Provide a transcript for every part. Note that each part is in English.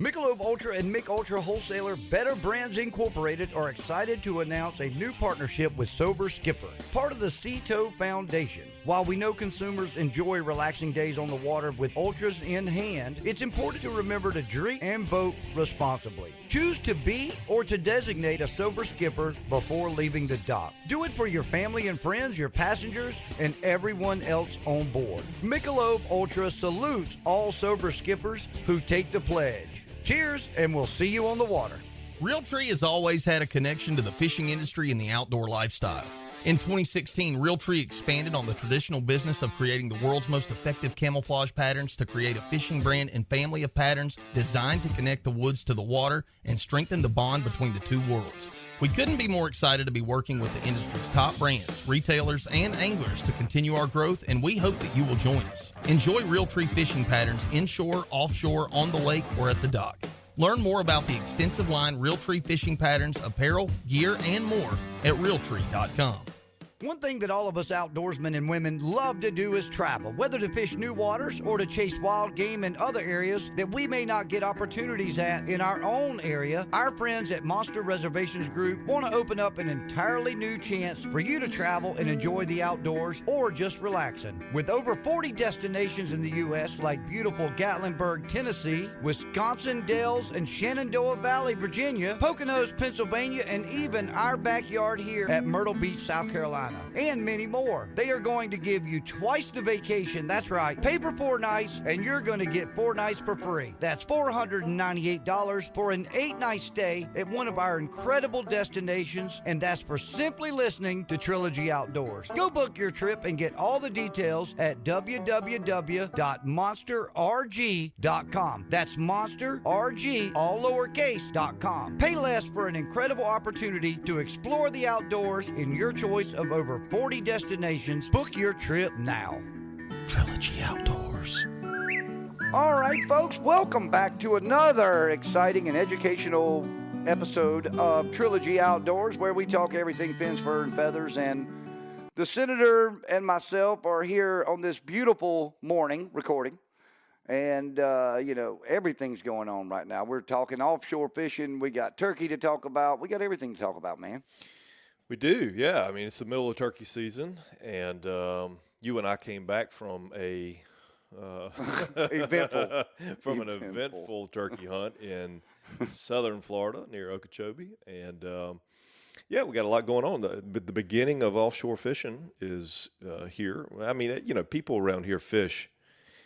Michelob Ultra and Mich Ultra wholesaler Better Brands Incorporated are excited to announce a new partnership with Sober Skipper, part of the Sea-Tow Foundation. While we know consumers enjoy relaxing days on the water with ultras in hand, it's important to remember to drink and boat responsibly. Choose to be or to designate a sober skipper before leaving the dock. Do it for your family and friends, your passengers, and everyone else on board. Michelob Ultra salutes all sober skippers who take the pledge. Cheers, and we'll see you on the water. Realtree has always had a connection to the fishing industry and the outdoor lifestyle. In 2016, Realtree expanded on the traditional business of creating the world's most effective camouflage patterns to create a fishing brand and family of patterns designed to connect the woods to the water and strengthen the bond between the two worlds. We couldn't be more excited to be working with the industry's top brands, retailers, and anglers to continue our growth, and we hope that you will join us. Enjoy Realtree fishing patterns inshore, offshore, on the lake, or at the dock. Learn more about the extensive line Realtree fishing patterns, apparel, gear, and more at Realtree.com. One thing that all of us outdoorsmen and women love to do is travel, whether to fish new waters or to chase wild game in other areas that we may not get opportunities at in our own area. Our friends at Monster Reservations Group want to open up an entirely new chance for you to travel and enjoy the outdoors or just relaxing. With over 40 destinations in the U.S. like beautiful Gatlinburg, Tennessee, Wisconsin Dells and Shenandoah Valley, Virginia, Poconos, Pennsylvania, and even our backyard here at Myrtle Beach, South Carolina. And many more. They are going to give you twice the vacation. That's right. Pay for 4 nights, and you're going to get 4 nights for free. That's $498 for an 8-night stay at one of our incredible destinations, and that's for simply listening to Trilogy Outdoors. Go book your trip and get all the details at www.monsterrg.com. That's monsterrg, all lowercase.com. Pay less for an incredible opportunity to explore the outdoors in your choice of over 40 destinations. Book your trip now. Trilogy Outdoors. All right, folks, welcome back to another exciting and educational episode of Trilogy Outdoors, where we talk everything fins, fur, and feathers. And the Senator and myself are here on this beautiful morning recording. And, everything's going on right now. We're talking offshore fishing. We got turkey to talk about. We got everything to talk about, man. We do, yeah. I mean, it's the middle of turkey season, and you and I came back from an eventful turkey hunt in southern Florida near Okeechobee, and we got a lot going on. The beginning of offshore fishing is here. I mean, people around here fish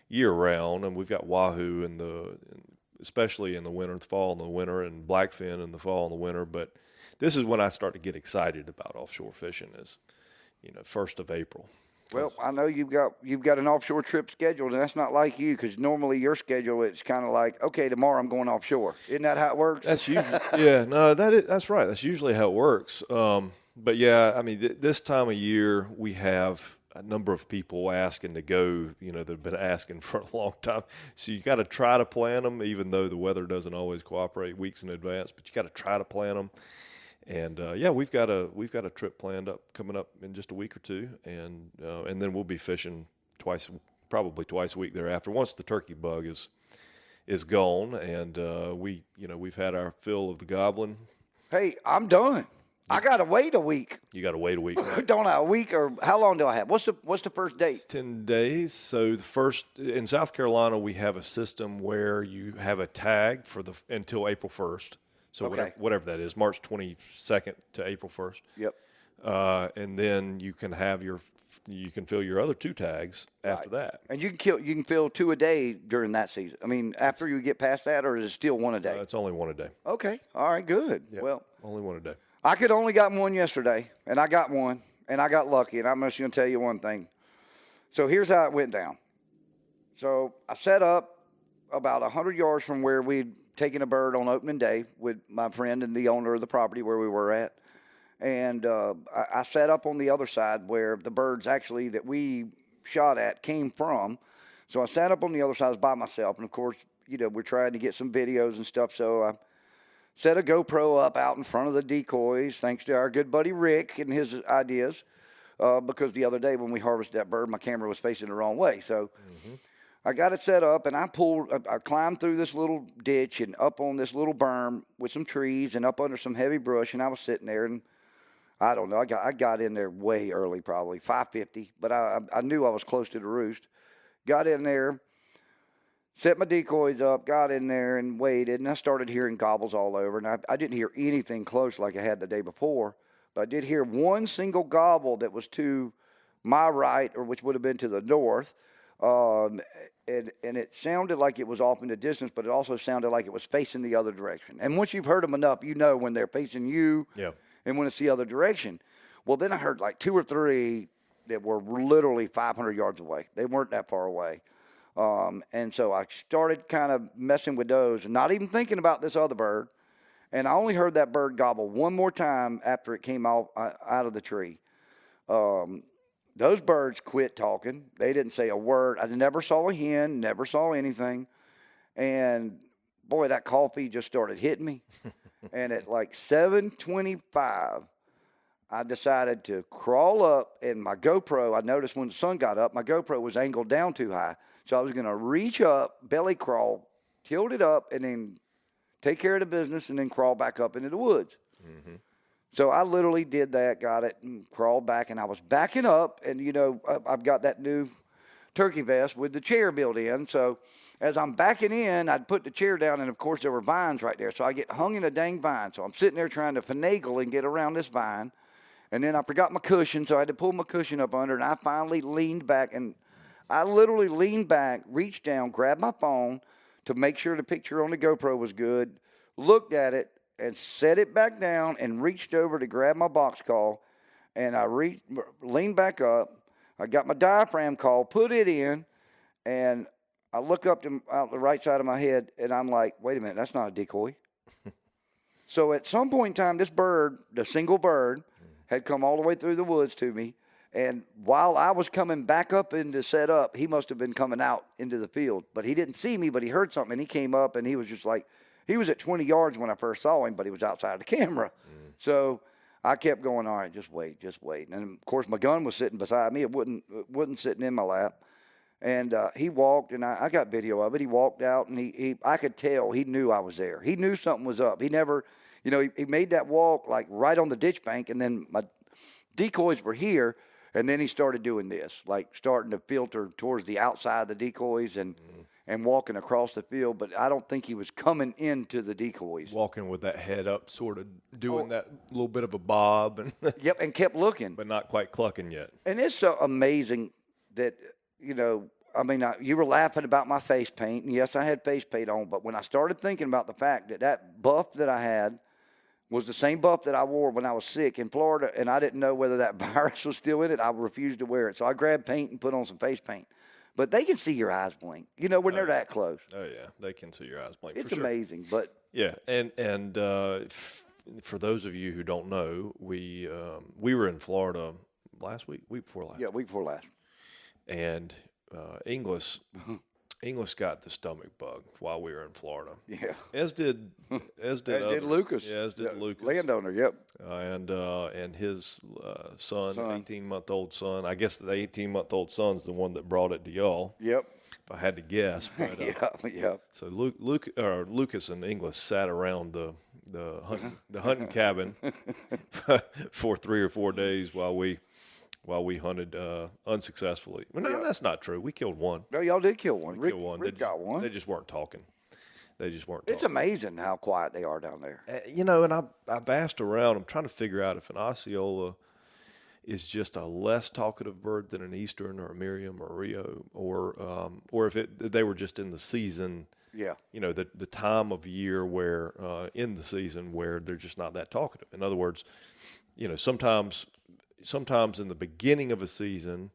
year round, and we've got wahoo especially in the winter, the fall and the winter, and blackfin in the fall and the winter, but this is when I start to get excited about offshore fishing is, 1st of April. Well, I know you've got an offshore trip scheduled, and that's not like you, because normally your schedule, it's kind of like, okay, tomorrow I'm going offshore. Isn't that how it works? That's usually, yeah, no, that's right. That's usually how it works. But yeah, I mean, this time of year we have a number of people asking to go, that have been asking for a long time. So you got to try to plan them, even though the weather doesn't always cooperate weeks in advance, but you got to try to plan them. And we've got a trip planned coming up in just a week or two, and then we'll be fishing probably twice a week thereafter. Once the turkey bug is gone, and we've had our fill of the goblin. Hey, I'm done. I gotta wait a week. You got to wait a week. Right? Don't I? A week, or how long do I have? What's the first date? It's 10 days. So the first in South Carolina, we have a system where you have a tag until April 1st. So okay. whatever that is, March 22nd to April 1st. Yep. And then you can fill your other 2 tags after that. And you can fill 2 a day during that season. I mean, after you get past that, or is it still 1 a day? It's only 1 a day. Okay. All right. Good. Yep. Well, only 1 a day. I could only got one yesterday, and I got one, and I got lucky. And I'm just going to tell you one thing. So here's how it went down. So I set up about 100 yards from where we'd taken a bird on opening day with my friend and the owner of the property where we were at. And I sat up on the other side where the birds actually that we shot at came from. So I sat up on the other side by myself. And, of course, we're trying to get some videos and stuff. So I set a GoPro up out in front of the decoys, thanks to our good buddy Rick and his ideas, because the other day when we harvested that bird, my camera was facing the wrong way. So I got it set up, and I climbed through this little ditch and up on this little berm with some trees and up under some heavy brush, and I was sitting there, and I don't know, I got in there way early, probably 5:50, but I knew I was close to the roost. Got in there, set my decoys up, got in there and waited, and I started hearing gobbles all over, and I didn't hear anything close like I had the day before, but I did hear one single gobble that was to my right, or which would have been to the north, and it sounded like it was off in the distance, but it also sounded like it was facing the other direction. And once you've heard them enough, you know when they're facing you and when it's the other direction. Well, then I heard like 2 or 3 that were literally 500 yards away. They weren't that far away. And so I started kind of messing with those and not even thinking about this other bird. And I only heard that bird gobble one more time after it came out of the tree. Those birds quit talking. They didn't say a word. I never saw a hen, never saw anything. And, boy, that coffee just started hitting me. And at like 7:25, I decided to crawl up, and my GoPro, I noticed when the sun got up, my GoPro was angled down too high. So I was going to reach up, belly crawl, tilt it up, and then take care of the business and then crawl back up into the woods. Mm-hmm. So I literally did that, got it, and crawled back, and I was backing up, and, you know, I've got that new turkey vest with the chair built in. So as I'm backing in, I'd put the chair down, and, of course, there were vines right there. So I get hung in a dang vine. So I'm sitting there trying to finagle and get around this vine. And then I forgot my cushion, so I had to pull my cushion up under, and I finally leaned back. And I literally leaned back, reached down, grabbed my phone to make sure the picture on the GoPro was good, looked at it, and set it back down and reached over to grab my box call. And I leaned back up. I got my diaphragm call, put it in, and I look up out the right side of my head, and I'm like, wait a minute, that's not a decoy. So at some point in time, this bird, the single bird, had come all the way through the woods to me. And while I was coming back up into set up, he must have been coming out into the field. But he didn't see me, but he heard something, and he came up, and he was just like, he was at 20 yards when I first saw him, but he was outside the camera. So I kept going, all right, just wait. And, of course, my gun was sitting beside me. It wasn't sitting in my lap. And he walked, and I got video of it. He walked out, and I could tell he knew I was there. He knew something was up. He never, you know, he made that walk, like, right on the ditch bank, and then my decoys were here, and then he started doing this, like starting to filter towards the outside of the decoys and walking across the field. But I don't think he was coming into the decoys. Walking with that head up, sort of doing that little bit of a bob. And yep, and kept looking. But not quite clucking yet. And it's so amazing that, you know, I mean, you were laughing about my face paint, and yes, I had face paint on, but when I started thinking about the fact that buff that I had was the same buff that I wore when I was sick in Florida, and I didn't know whether that virus was still in it, I refused to wear it. So I grabbed paint and put on some face paint. But they can see your eyes blink, you know, when they're that close. Oh, yeah, they can see your eyes blink. It's for sure. amazing, but yeah, and for those of you who don't know, we were in Florida week before last. Yeah, week before last. And Inglis got the stomach bug while we were in Florida. Yeah, as did Lucas. Yeah, as did Lucas, landowner. Yep. And his son, 18-month-old son. I guess the 18-month-old son's the one that brought it to y'all. Yep. If I had to guess. But, yeah. So Lucas and Inglis sat around the hunting cabin for 3 or 4 days while we hunted unsuccessfully. Well, no, that's not true. We killed one. No, y'all did kill one. Rick got one. They just weren't talking. It's amazing how quiet they are down there. You know, and I've asked around. I'm trying to figure out if an Osceola is just a less talkative bird than an Eastern or a Miriam or a Rio, or if they were just in the season. Yeah. You know, the time of year where in the season where they're just not that talkative. In other words, you know, sometimes in the beginning of a season,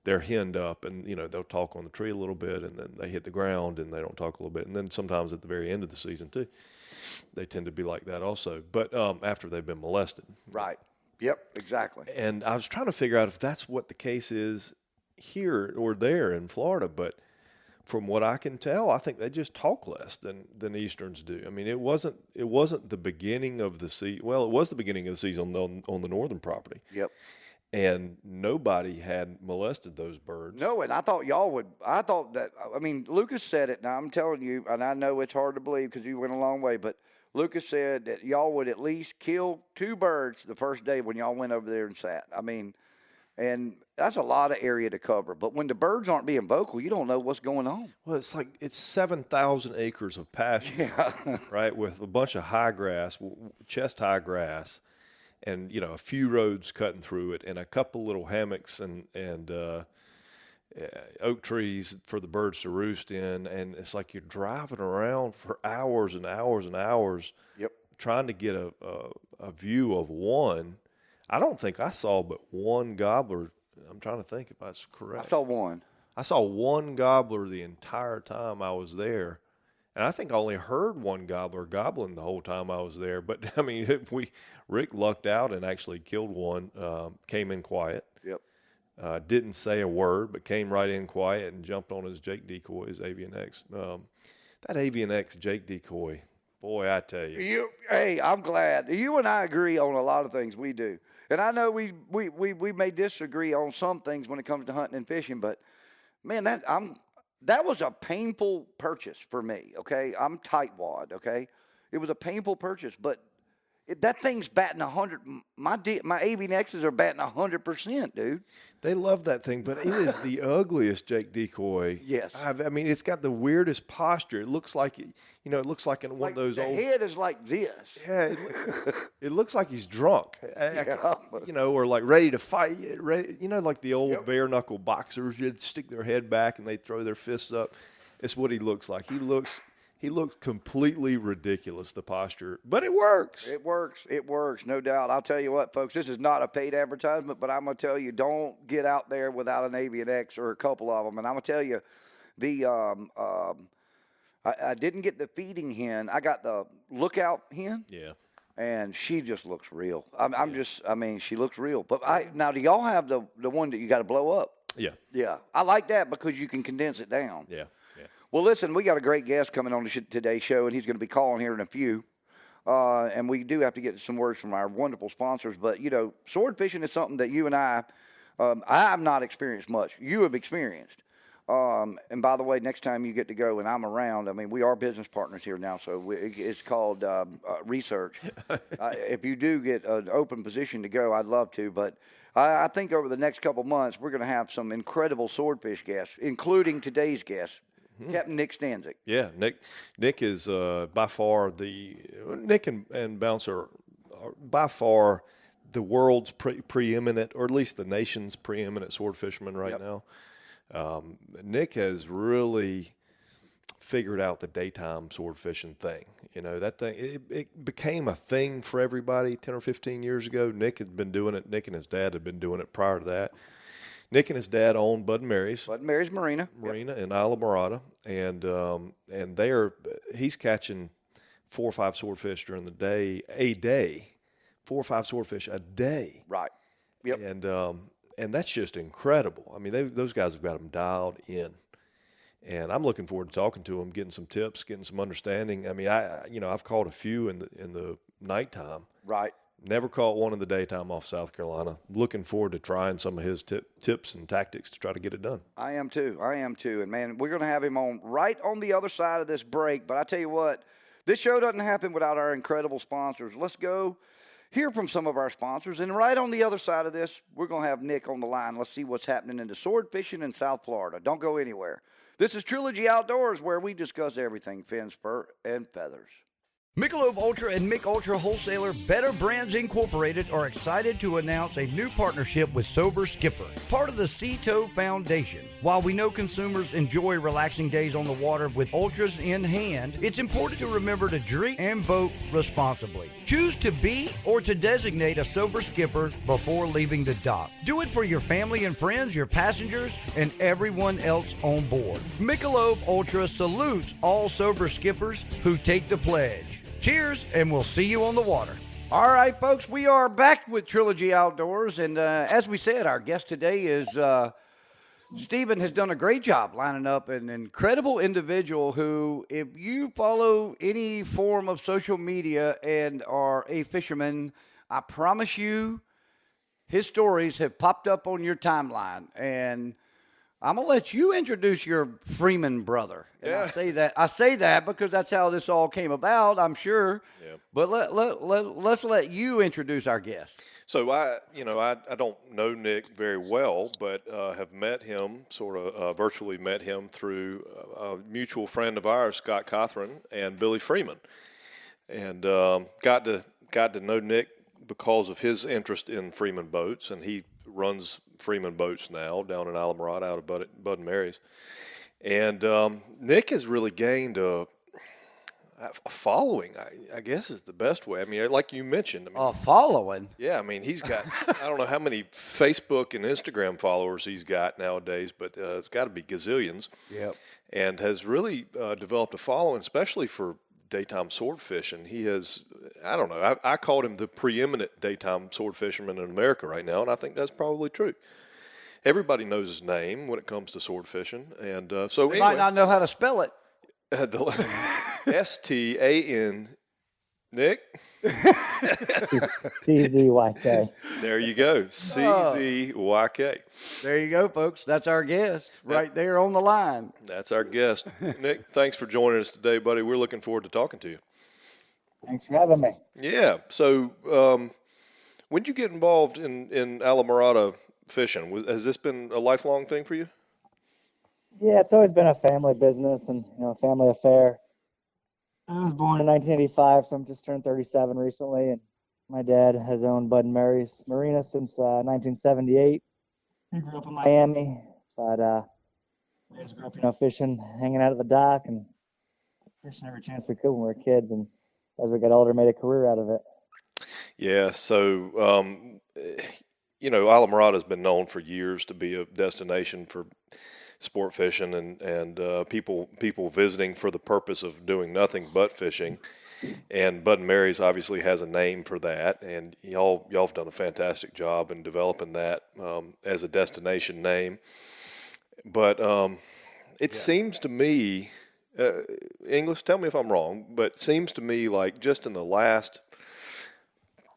they're henned up and, you know, they'll talk on the tree a little bit and then they hit the ground and they don't talk a little bit. And then sometimes at the very end of the season, too, they tend to be like that also. But after they've been molested. Right. Yep, exactly. And I was trying to figure out if that's what the case is here or there in Florida. But from what I can tell, I think they just talk less than Easterns do. I mean, it wasn't the beginning of the season. Well, it was the beginning of the season on the northern property. Yep. and nobody had molested those birds. No, and I thought y'all would. I thought that. I mean, Lucas said it. Now I'm telling you, and I know it's hard to believe because you went a long way, but Lucas said that y'all would at least kill 2 birds the first day when y'all went over there and sat. I mean, and that's a lot of area to cover. But when the birds aren't being vocal, you don't know what's going on. Well, it's 7,000 acres of pasture, Yeah. right, with a bunch of high grass, chest high grass, and a few roads cutting through it, and a couple little hammocks and oak trees for the birds to roost in. And it's like you're driving around for hours and hours and hours, Yep. trying to get a view of one. I don't think I saw but one gobbler. I'm trying to think if that's correct. I saw one. I saw one gobbler the entire time I was there. And I think I only heard one gobbler gobbling the whole time I was there. But, I mean, Rick lucked out and actually killed one, came in quiet. Yep. Didn't say a word, but came right in quiet and jumped on his Jake decoy, his Avian X. That Avian X Jake decoy, boy, I tell you. Hey, I'm glad. You and I agree on a lot of things we do. And I know we may disagree on some things when it comes to hunting and fishing, but, man, that was a painful purchase for me, okay? I'm tightwad, okay? It was a painful purchase, but that thing's batting 100. My Avian X's are batting 100%, dude. They love that thing, but it is the ugliest Jake decoy. Yes. I mean, it's got the weirdest posture. It looks like, it looks like one of those the old. The head is like this. Yeah, it looks like he's drunk, or like ready to fight. Like the old bare knuckle boxers, you'd stick their head back and they throw their fists up. It's what he looks like. He looks completely ridiculous, the posture, but it works. It works, no doubt. I'll tell you what, folks, this is not a paid advertisement, but I'm going to tell you, don't get out there without an Avian X or a couple of them. And I'm going to tell you, I didn't get the feeding hen. I got the lookout hen. Yeah. And she just looks real. She looks real. But now, do y'all have the one that you got to blow up? Yeah. Yeah. I like that because you can condense it down. Yeah. Well, listen, we got a great guest coming on today's show, and he's going to be calling here in a few. And we do have to get some words from our wonderful sponsors. But, sword fishing is something that you and I have not experienced much. You have experienced. And by the way, next time you get to go and I'm around, I mean, we are business partners here now, so it's called research. If you do get an open position to go, I'd love to. But I think over the next couple months, we're going to have some incredible swordfish guests, including today's guest. Capt Nick Stanczyk. Yeah, Nick is by far Nick and Bouncer are by far the world's preeminent, or at least the nation's preeminent sword fisherman right now. Nick has really figured out the daytime sword fishing thing. That thing, it became a thing for everybody 10 or 15 years ago. Nick had been doing it. Nick and his dad had been doing it prior to that. Nick and his dad own Bud and Mary's. Bud and Mary's Marina In Isla Morada, and he's catching 4 or 5 swordfish during the day, 4 or 5 swordfish a day. Right. Yep. And that's just incredible. I mean, those guys have got them dialed in, and I'm looking forward to talking to them, getting some tips, getting some understanding. I mean, I've caught a few in the nighttime. Right. Never caught one in the daytime off South Carolina. Looking forward to trying some of his tips and tactics to try to get it done. I am too. And, man, we're going to have him on right on the other side of this break. But I tell you what, this show doesn't happen without our incredible sponsors. Let's go hear from some of our sponsors. And right on the other side of this, we're going to have Nick on the line. Let's see what's happening in the sword fishing in South Florida. Don't go anywhere. This is Trilogy Outdoors, where we discuss everything fins, fur, and feathers. Michelob Ultra and Mich Ultra wholesaler Better Brands Incorporated are excited to announce a new partnership with Sober Skipper, part of the Sea-Tow Foundation. While we know consumers enjoy relaxing days on the water with ultras in hand, it's important to remember to drink and boat responsibly. Choose to be or to designate a sober skipper before leaving the dock. Do it for your family and friends, your passengers, and everyone else on board. Michelob Ultra salutes all sober skippers who take the pledge. Cheers, and we'll see you on the water. All right, folks, we are back with Trilogy Outdoors, and as we said, our guest today is Stephen has done a great job lining up an incredible individual who, if you follow any form of social media and are a fisherman, I promise you, his stories have popped up on your timeline, and I'm gonna let you introduce your Freeman brother. And Yeah. I say that because that's how this all came about, I'm sure. Yeah. But let's let you introduce our guest. So I don't know Nick very well, but have met him, virtually met him through a mutual friend of ours, Scott Cothran, and Billy Freeman, and got to know Nick because of his interest in Freeman boats, and he runs Freeman boats now down in Alamorada out of Bud and Mary's, and Nick has really gained a following, I guess is the best way. I mean, like you mentioned. Following? Yeah, I mean, he's got, I don't know how many Facebook and Instagram followers he's got nowadays, but it's got to be gazillions. Yep. And has really developed a following, especially for daytime sword fishing. He has, I don't know, I called him the preeminent daytime sword fisherman in America right now, and I think that's probably true. Everybody knows his name when it comes to sword fishing. And so They might not know how to spell it. STAN, Nick? CZYK. There you go, CZYK. There you go, folks. That's our guest right there on the line. That's our guest. Nick, thanks for joining us today, buddy. We're looking forward to talking to you. Thanks for having me. Yeah. So when did you get involved in Alamorada fishing? Has this been a lifelong thing for you? Yeah, it's always been a family business and a family affair. I was born in 1985, so I'm just turned 37 recently, and my dad has owned Bud and Mary's Marina since 1978. He grew up in Miami, but we just grew up, fishing, hanging out at the dock, and fishing every chance we could when we were kids, and as we got older, made a career out of it. Yeah, so, Alamorada's been known for years to be a destination for sport fishing and people visiting for the purpose of doing nothing but fishing. And Bud and Mary's obviously has a name for that, and y'all have done a fantastic job in developing that as a destination name. But it seems to me, English, tell me if I'm wrong, but it seems to me like just in the last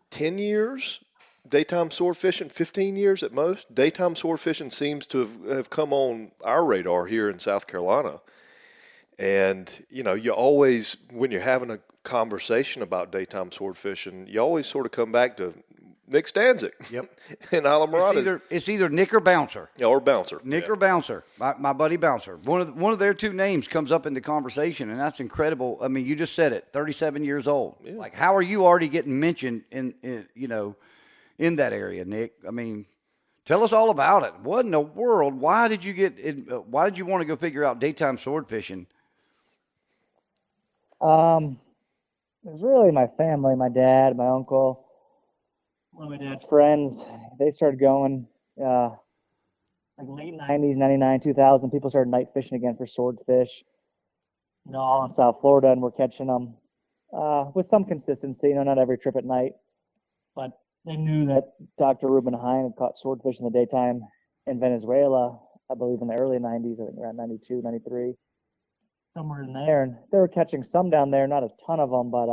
10 years, daytime sword fishing, 15 years at most, daytime sword fishing seems to have come on our radar here in South Carolina. And, you always, when you're having a conversation about daytime sword fishing, you always sort of come back to Nick Stanczyk. Yep. In Alamorada. It's either Nick or Bouncer. Yeah, or Bouncer. Nick or Bouncer, my buddy Bouncer. One of their two names comes up in the conversation, and that's incredible. I mean, you just said it, 37 years old. Yeah. Like, how are you already getting mentioned in that area, Nick? I mean, tell us all about it. What in the world? Why did you want to go figure out daytime sword fishing? It was really my family, my dad, my uncle, one of my dad's friends. They started going like late 90s, 99, 2000. People started night fishing again for swordfish, all in South Florida, and we're catching them with some consistency, not every trip at night. But they knew that Dr. Ruben Hine had caught swordfish in the daytime in Venezuela, I believe in the early 90s, I think around 92, 93. Somewhere in there, and they were catching some down there, not a ton of them, but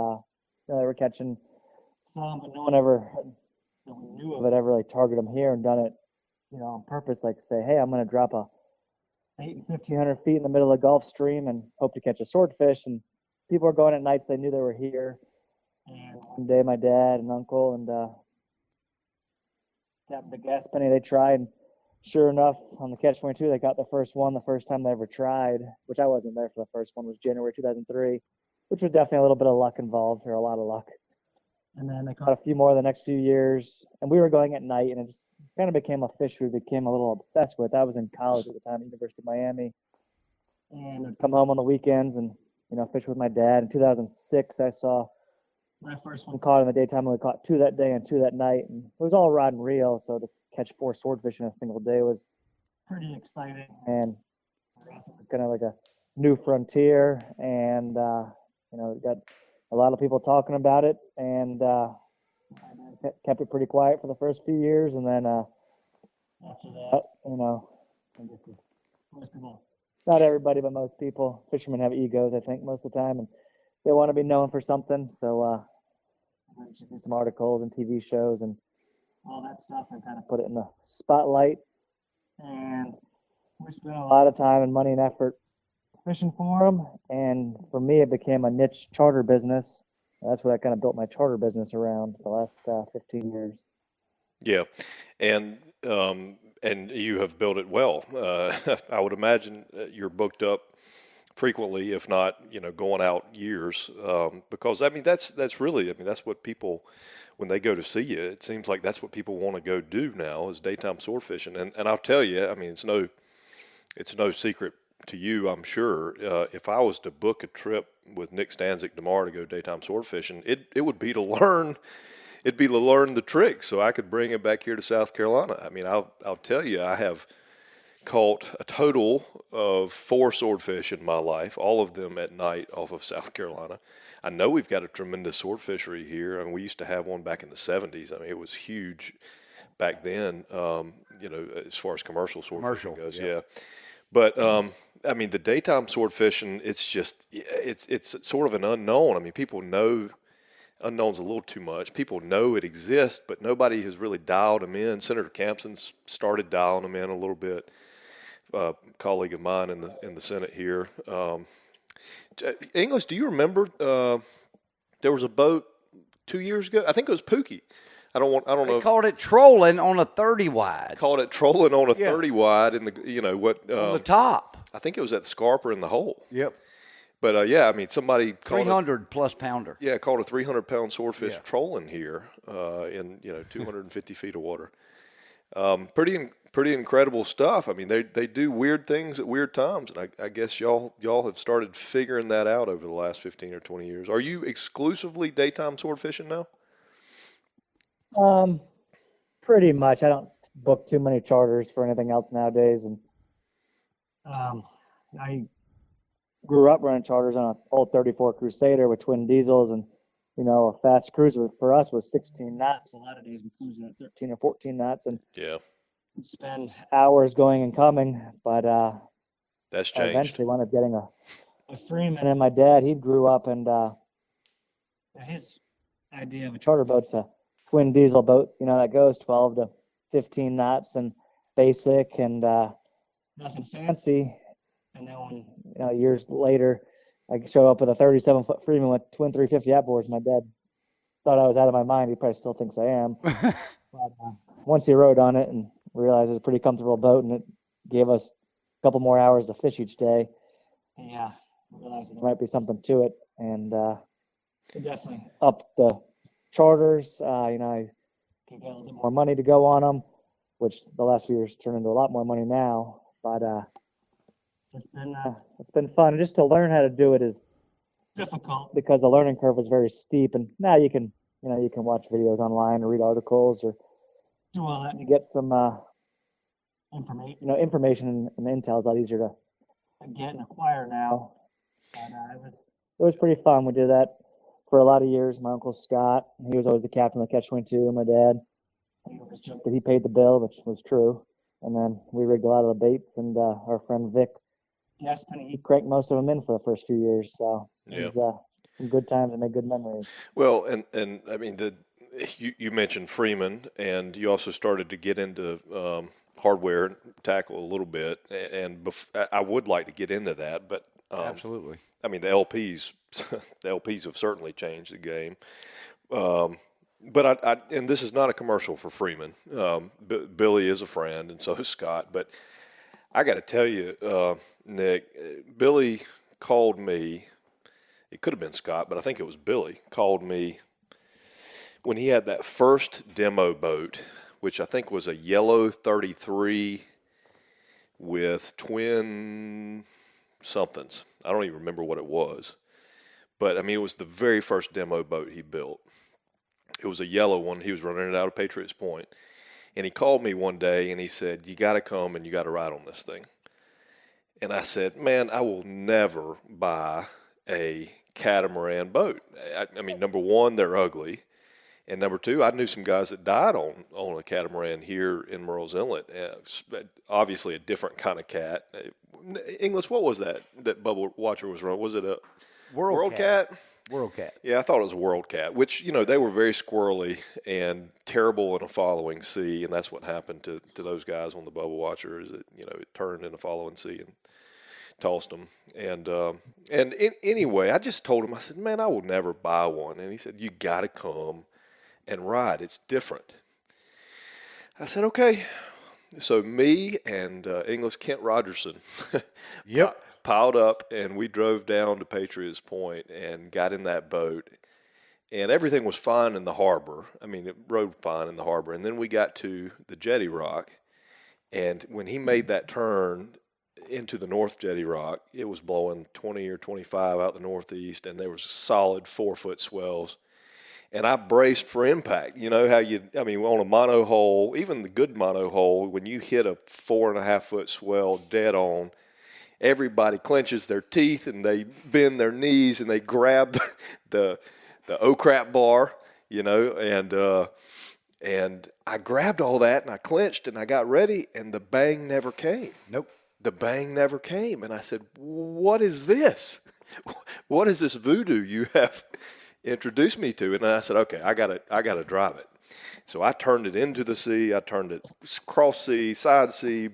they were catching some, but no one ever knew of it, ever like targeted them here and done it, on purpose, like say, hey, I'm going to drop a 8 and 1,500 feet in the middle of the Gulf Stream and hope to catch a swordfish. And people were going at nights, they knew they were here. And one day, my dad and uncle and Captain Nick Stanczyk, they tried, and sure enough, on the catch 22, they got the first one the first time they ever tried, which I wasn't there for the first one, was January 2003, which was definitely a little bit of luck involved, or a lot of luck. And then they caught a few more the next few years, and we were going at night, and it just kind of became a fish we became a little obsessed with. I was in college at the time at University of Miami, and I'd come home on the weekends and, fish with my dad. In 2006, I saw my first one caught in the daytime, and we caught 2 that day and 2 that night, and it was all rod and reel, so to catch 4 swordfish in a single day was pretty exciting, and for us it was kind of like a new frontier, and we got a lot of people talking about it, and I kept it pretty quiet for the first few years, and then after that, I guess most people, not everybody, but most people, fishermen have egos, I think, most of the time, and they want to be known for something, so I did some articles and TV shows, and all that stuff and kind of put it in the spotlight. And we spent a lot of time and money and effort fishing for them. And for me, it became a niche charter business. That's what I kind of built my charter business around the last 15 years. Yeah, and you have built it well. I would imagine you're booked up frequently, if not, going out years. Because that's really, that's what people, when they go to see you, it seems like that's what people want to go do now is daytime sword fishing. And I'll tell you, it's no secret to you, I'm sure. If I was to book a trip with Nick Stanczyk tomorrow to go daytime sword fishing, it would be to learn. It'd be to learn the tricks so I could bring it back here to South Carolina. I'll tell you, I have caught a total of 4 swordfish in my life, all of them at night off of South Carolina. I know we've got a tremendous sword fishery here, and we used to have one back in the 70s. It was huge back then, as far as commercial sword fishing goes. Yeah. But, the daytime sword fishing, it's just, it's sort of an unknown. People know. Unknown's a little too much. People know it exists, but nobody has really dialed them in. Senator Campson's started dialing them in a little bit. A colleague of mine in the Senate here. English, do you remember there was a boat 2 years ago? I think it was Pookie. I don't know. They called it trolling on a 30 wide. Called it trolling on a 30 wide in the on the top. I think it was at the Scarper in the hole. Yep. But, somebody called 300 plus pounder. Yeah, caught a 300-pound swordfish trolling here in 250 feet of water. Pretty incredible stuff. They do weird things at weird times, and I guess y'all have started figuring that out over the last 15 or 20 years. Are you exclusively daytime sword fishing now? Pretty much. I don't book too many charters for anything else nowadays, and I grew up running charters on an old 34 Crusader with twin diesels, and a fast cruiser for us was 16 knots. A lot of days we cruising at 13 or 14 knots, and we'd spend hours going and coming. But that's changed. I eventually wound up getting a Freeman, and my dad, he grew up, and his idea of a charter boat's a twin diesel boat, that goes 12 to 15 knots and basic and nothing fancy. And then when, years later, I show up with a 37-foot Freeman with twin 350 outboards. My dad thought I was out of my mind. He probably still thinks I am. But once he rode on it and realized it was a pretty comfortable boat and it gave us a couple more hours to fish each day, I realized there might be something to it. And it definitely upped the charters. I could get a little bit more money to go on them, which the last few years turned into a lot more money now. But it's been fun. And just to learn how to do it is difficult because the learning curve is very steep. And now you can watch videos online or read articles or do all that and get some information and intel is a lot easier to get and acquire now. But it was pretty fun. We did that for a lot of years. My uncle Scott, he was always the captain of the Catch 22. My dad, he always joked that he paid the bill, which was true. And then we rigged a lot of the baits, and our friend Vic, he cranked most of them in for the first few years. So it was some good times and made good memories. Well, and you mentioned Freeman, and you also started to get into hardware and tackle a little bit. And I would like to get into that, but absolutely. The LPs have certainly changed the game. But and this is not a commercial for Freeman. Billy is a friend, and so is Scott. But I got to tell you, Nick, Billy called me. It could have been Scott, but I think it was Billy called me when he had that first demo boat, which I think was a yellow 33 with twin somethings. I don't even remember what it was. But, it was the very first demo boat he built. It was a yellow one. He was running it out of Patriots Point. And he called me one day and he said, "You got to come and you got to ride on this thing." And I said, "Man, I will never buy a catamaran boat." Number one, they're ugly. And number two, I knew some guys that died on a catamaran here in Murrells Inlet. Obviously a different kind of cat. English, what was that Bubble Watcher was running? Was it a World Cat? World Cat. Yeah, I thought it was World Cat, which, they were very squirrely and terrible in a following sea, and that's what happened to those guys on the Bubble Watcher is it turned in a following sea and tossed them. Anyway, I just told him, I said, man, I will never buy one. And he said, you got to come and ride. It's different. I said, okay. So me and English Kent Rogerson Yep. piled up, and we drove down to Patriots Point and got in that boat. And everything was fine in the harbor. I mean, it rode fine in the harbor. And then we got to the Jetty Rock. And when he made that turn into the North Jetty Rock, it was blowing 20 or 25 out the northeast, and there was solid 4-foot swells. And I braced for impact. You know how on a mono hole, even the good mono hole, when you hit a 4.5-foot swell dead on, everybody clenches their teeth and they bend their knees and they grab the O-crap bar, and I grabbed all that and I clenched and I got ready, and the bang never came. Nope. The bang never came. And I said, what is this? What is this voodoo you have introduced me to? And I said, okay, I gotta drive it. So I turned it into the sea. I turned it cross sea, side sea,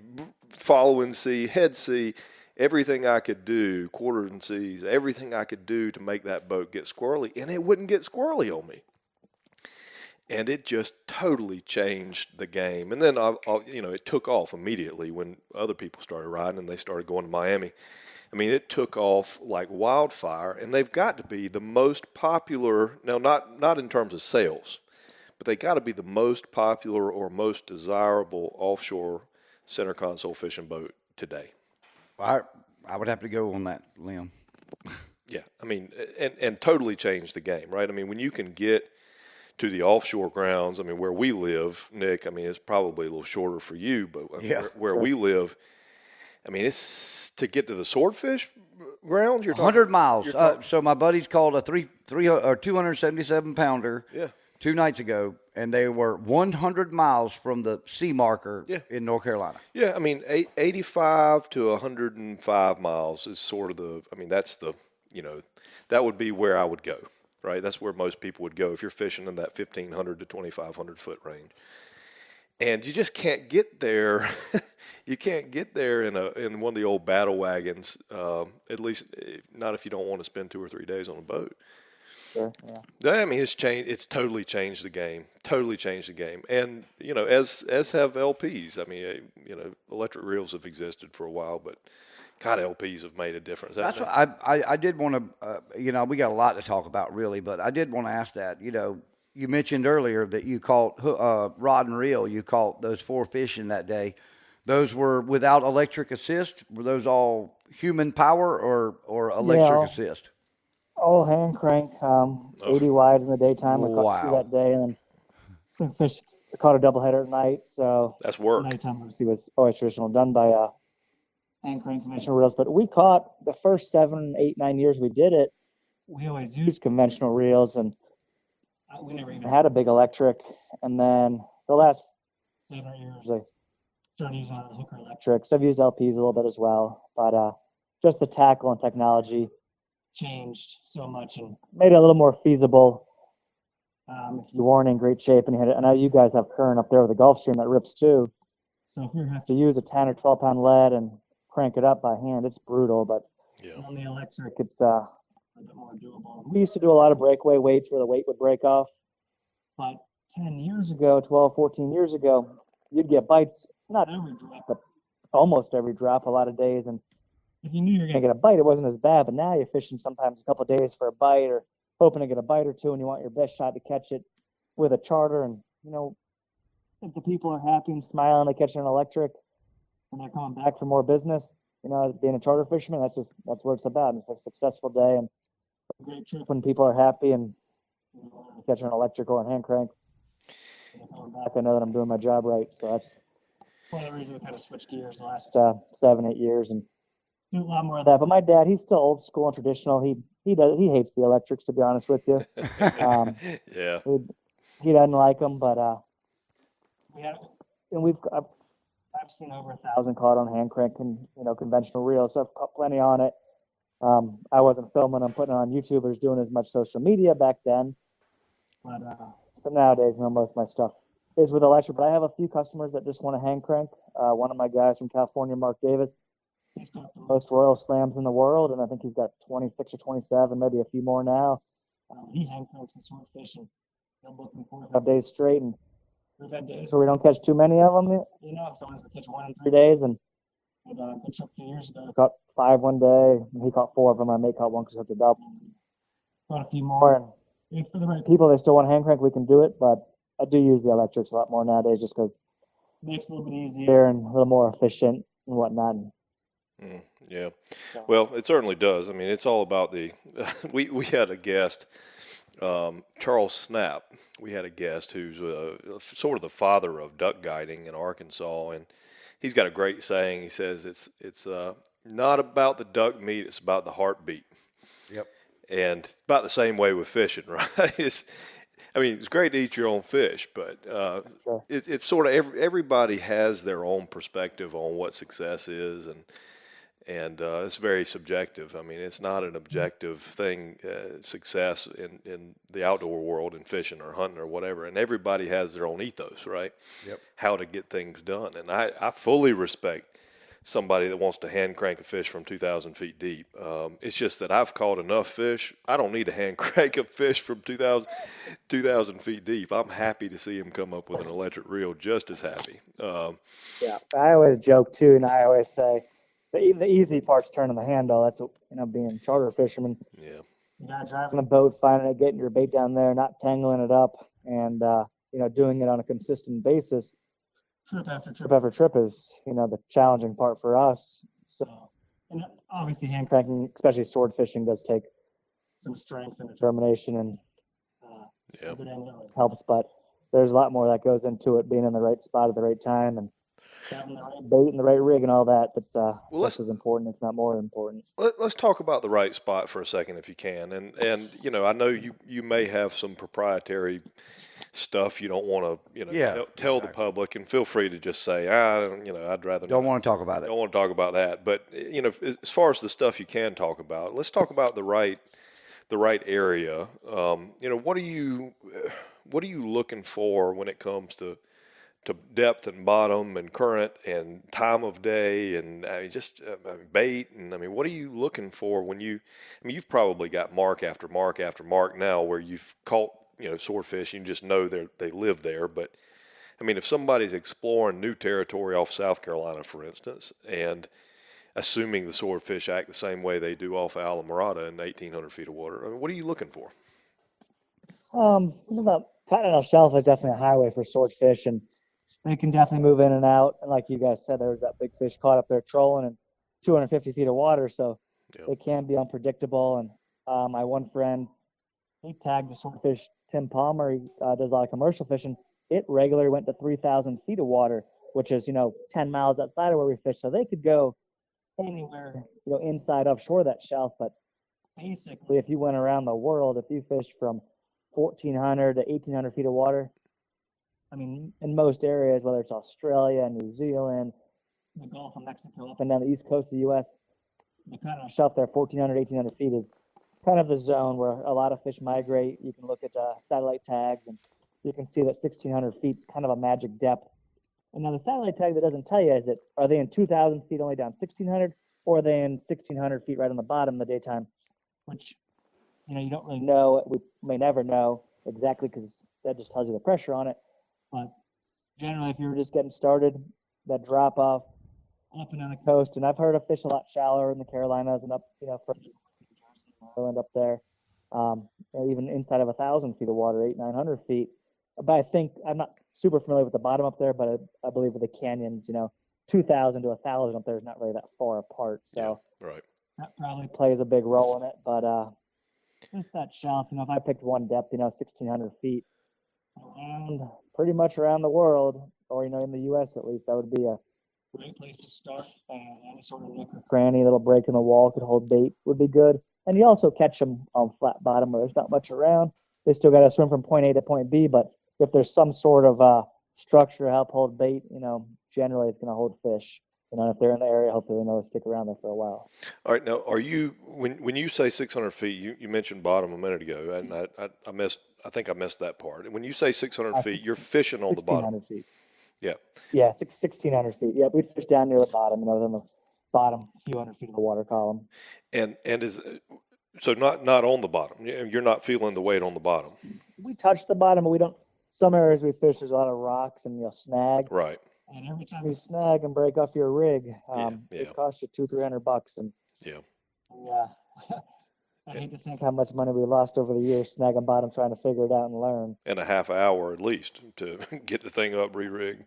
following sea, head sea, everything I could do, quartering seas, everything I could do to make that boat get squirrely, and it wouldn't get squirrely on me. And it just totally changed the game. And then, it took off immediately when other people started riding and they started going to Miami. I mean, it took off like wildfire, and they've got to be the most popular, now not in terms of sales, but they got to be the most popular or most desirable offshore center console fishing boat today. I would have to go on that limb. Yeah, I mean, and totally changed the game, right? I mean, when you can get to the offshore grounds, I mean, where we live, Nick, I mean, it's probably a little shorter for you, but where we live, I mean, it's to get to the swordfish grounds. You're 100 miles. So my buddies called a 277 pounder 2 nights ago, and they were 100 miles from the sea marker in North Carolina. Yeah, I mean, 85 to 105 miles is sort of that's that would be where I would go. Right, that's where most people would go if you're fishing in that 1,500 to 2,500 foot range, and you just can't get there. You can't get there in one of the old battle wagons. At least not if you don't want to spend 2 or 3 days on a boat. Sure, yeah. I mean, it's changed. It's totally changed the game. Totally changed the game, and as have LPs. I mean, electric reels have existed for a while, but God, LPs have made a difference. That's what I did want to, we got a lot to talk about really, but I did want to ask that. You mentioned earlier that you caught rod and reel. You caught those 4 fish in that day. Those were without electric assist. Were those all human power or electric assist? All hand crank, 80 wide in the daytime. We caught 2 that day, and then caught a doubleheader at night. So that's work. Nighttime obviously was always traditional, done by hand crank conventional reels. But we caught the first 7, 8, 9 years we did it. We always used conventional reels, and we never even had a big electric. And then the last 7 or 8 years, I started using hooker electrics. I've used LPs a little bit as well, but just the tackle and technology changed so much and made it a little more feasible. If you weren't in great shape and you had it, I know you guys have current up there with the Gulf Stream that rips too. So if you have to use a 10 or 12 pound lead and crank it up by hand, it's brutal. But on the electric, it's a bit more doable. We used to do a lot of breakaway weights where the weight would break off. But 10 years ago, 12, 14 years ago, you'd get bites, not every drop, but almost every drop a lot of days. And if you knew you were going to get a bite, it wasn't as bad. But now you're fishing sometimes a couple of days for a bite or hoping to get a bite or two, and you want your best shot to catch it with a charter. And, if the people are happy and smiling, they catch an electric, and they're coming back for more business, being a charter fisherman, that's what it's about. It's a successful day and a great trip when people are happy and catching an electric or a hand crank. And coming back, I know that I'm doing my job right. So that's one of the reasons we kind of switched gears the last 7, 8 years and do a lot more of that. But my dad, he's still old school and traditional. He hates the electrics, to be honest with you. Yeah. He doesn't like them, but I've seen over 1,000 caught on hand crank and conventional reels, so I've caught plenty on it. I wasn't filming them, putting it on YouTube, or doing as much social media back then. But so nowadays, most of my stuff is with electric. But I have a few customers that just want to hand crank. One of my guys from California, Mark Davis, he's got the most Royal Slams in the world, and I think he's got 26 or 27, maybe a few more now. He hand cranks and swordfish, and I'm looking for 5 days straight. And we've had days where we don't catch too many of them. Sometimes we catch 1 in 3 days, and pitched up 2 years ago. I caught 5 one day. He caught 4 of them. My mate caught 1 because I hooked a double. Caught a few more. And for the right people, they still want hand crank. We can do it, but I do use the electrics a lot more nowadays, just because it makes it a little bit easier and a little more efficient and whatnot. Yeah. Well, it certainly does. I mean, it's all about the. We had a guest, Charles Snap. We had a guest who's sort of the father of duck guiding in Arkansas, and he's got a great saying. He says it's not about the duck meat; it's about the heartbeat. Yep. And it's about the same way with fishing, right? It's great to eat your own fish, but Sure. it's sort of everybody has their own perspective on what success is, and it's very subjective. I mean, it's not an objective thing, success in the outdoor world, in fishing or hunting or whatever. And everybody has their own ethos, right? Yep. How to get things done. And I fully respect somebody that wants to hand crank a fish from 2,000 feet deep. It's just that I've caught enough fish. I don't need to hand crank a fish from 2,000 feet deep. I'm happy to see him come up with an electric reel, just as happy. Yeah, I always joke too, and I always say, the easy part's turning the handle. That's what, being a charter fisherman. Yeah. You gotta drive on a boat, finding it, getting your bait down there, not tangling it up, and doing it on a consistent basis. Trip after trip is the challenging part for us. So, and obviously hand cranking, especially sword fishing, does take some strength and determination, and every day always helps. But there's a lot more that goes into it, being in the right spot at the right time, and having the right bait and the right rig and all that. That's just as important, if not more important. Let's talk about the right spot for a second, if you can. And I know you may have some proprietary stuff you don't want to tell the public, and feel free to just say I'd rather don't want to talk about it. Don't want to talk about that. But as far as the stuff you can talk about, let's talk about the right area. What are you looking for when it comes to depth and bottom and current and time of day and bait, and what are you looking for when you've probably got mark after mark after mark now where you've caught swordfish, you just know they live there. But if somebody's exploring new territory off South Carolina, for instance, and assuming the swordfish act the same way they do off Alamorada in 1,800 feet of water, what are you looking for? The Continental Shelf is definitely a highway for swordfish, and they can definitely move in and out. And like you guys said, there was that big fish caught up there trolling in 250 feet of water, so it can be unpredictable. And my one friend, he tagged a swordfish, Tim Palmer. He does a lot of commercial fishing. It regularly went to 3,000 feet of water, which is 10 miles outside of where we fish. So they could go anywhere inside offshore that shelf. But basically, if you went around the world, if you fished from 1,400 to 1,800 feet of water, in most areas, whether it's Australia, New Zealand, the Gulf of Mexico, up and down the east coast of the U.S., the kind of shelf there, 1,400, 1,800 feet, is kind of the zone where a lot of fish migrate. You can look at satellite tags, and you can see that 1,600 feet is kind of a magic depth. And now the satellite tag that doesn't tell you is that are they in 2,000 feet only down 1,600, or are they in 1,600 feet right on the bottom in the daytime, which you don't really know. We may never know exactly because that just tells you the pressure on it. But generally, if you're just getting started, that drop off up and down the coast, and I've heard of fish a lot shallower in the Carolinas and up, further Maryland up there, even inside of 1,000 feet of water, 800-900 feet. But I think I'm not super familiar with the bottom up there, but I believe with the canyons, 2,000 to 1,000 up there is not really that far apart. So right. That probably plays a big role in it. But just that shelf, if I picked one depth, 1,600 feet, pretty much around the world, or in the U.S. at least, that would be a great place to start. Any sort of nook or cranny, little break in the wall could hold bait would be good. And you also catch them on flat bottom where there's not much around. They still got to swim from point A to point B, but if there's some sort of structure to help hold bait, generally it's going to hold fish. if they're in the area, hopefully they know to stick around there for a while. All right. Now, are you when you say 600 feet? You mentioned bottom a minute ago, and I missed. I think I missed that part. When you say 600 feet, you're fishing on the bottom. 1,600 feet. Yeah. Yeah, 1,600 feet. Yeah, we fish down near the bottom, within the bottom few hundred feet of the water column. And is so not on the bottom. You're not feeling the weight on the bottom. We touch the bottom, but we don't. Some areas we fish, there's a lot of rocks and you'll snag. Right. And every time you snag and break off your rig, it costs you $200-300. And yeah. I hate to think how much money we lost over the years snagging bottom, trying to figure it out and learn. And a half hour at least to get the thing up, re-rig.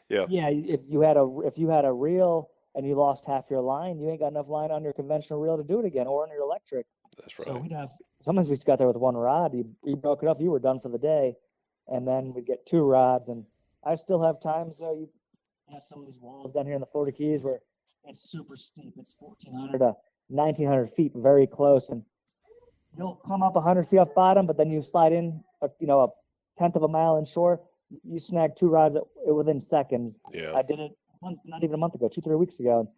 Yeah. Yeah. If you had a reel and you lost half your line, you ain't got enough line on your conventional reel to do it again, or on your electric. That's right. So sometimes we just got there with one rod. You broke it up, you were done for the day, and then we'd get 2 rods. And I still have times you have some of these walls down here in the Florida Keys where it's super steep. It's 1,400 to 1,900 feet, very close, and you'll come up 100 feet off bottom, but then you slide in, a tenth of a mile inshore. You snag 2 rods within seconds. Yeah. I did it not even a month ago, 2-3 weeks ago.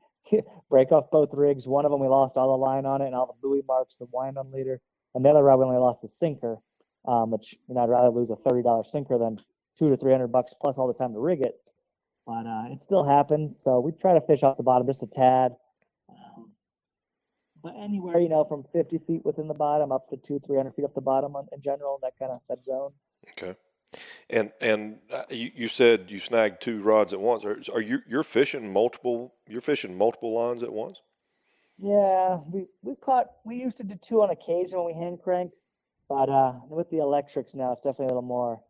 Break off both rigs. One of them we lost all the line on it and all the buoy marks, the wind on leader, and the other rod we only lost the sinker. Which I'd rather lose a $30 sinker than $200 to $300 plus all the time to rig it. But it still happens. So we try to fish off the bottom just a tad. But anywhere, from 50 feet within the bottom up to 200-300 feet off the bottom in general, that zone. Okay. And you said you snagged 2 rods at once. Are you're fishing multiple? You're fishing multiple lines at once? Yeah, we used to do 2 on occasion when we hand cranked, but with the electrics now, it's definitely a little more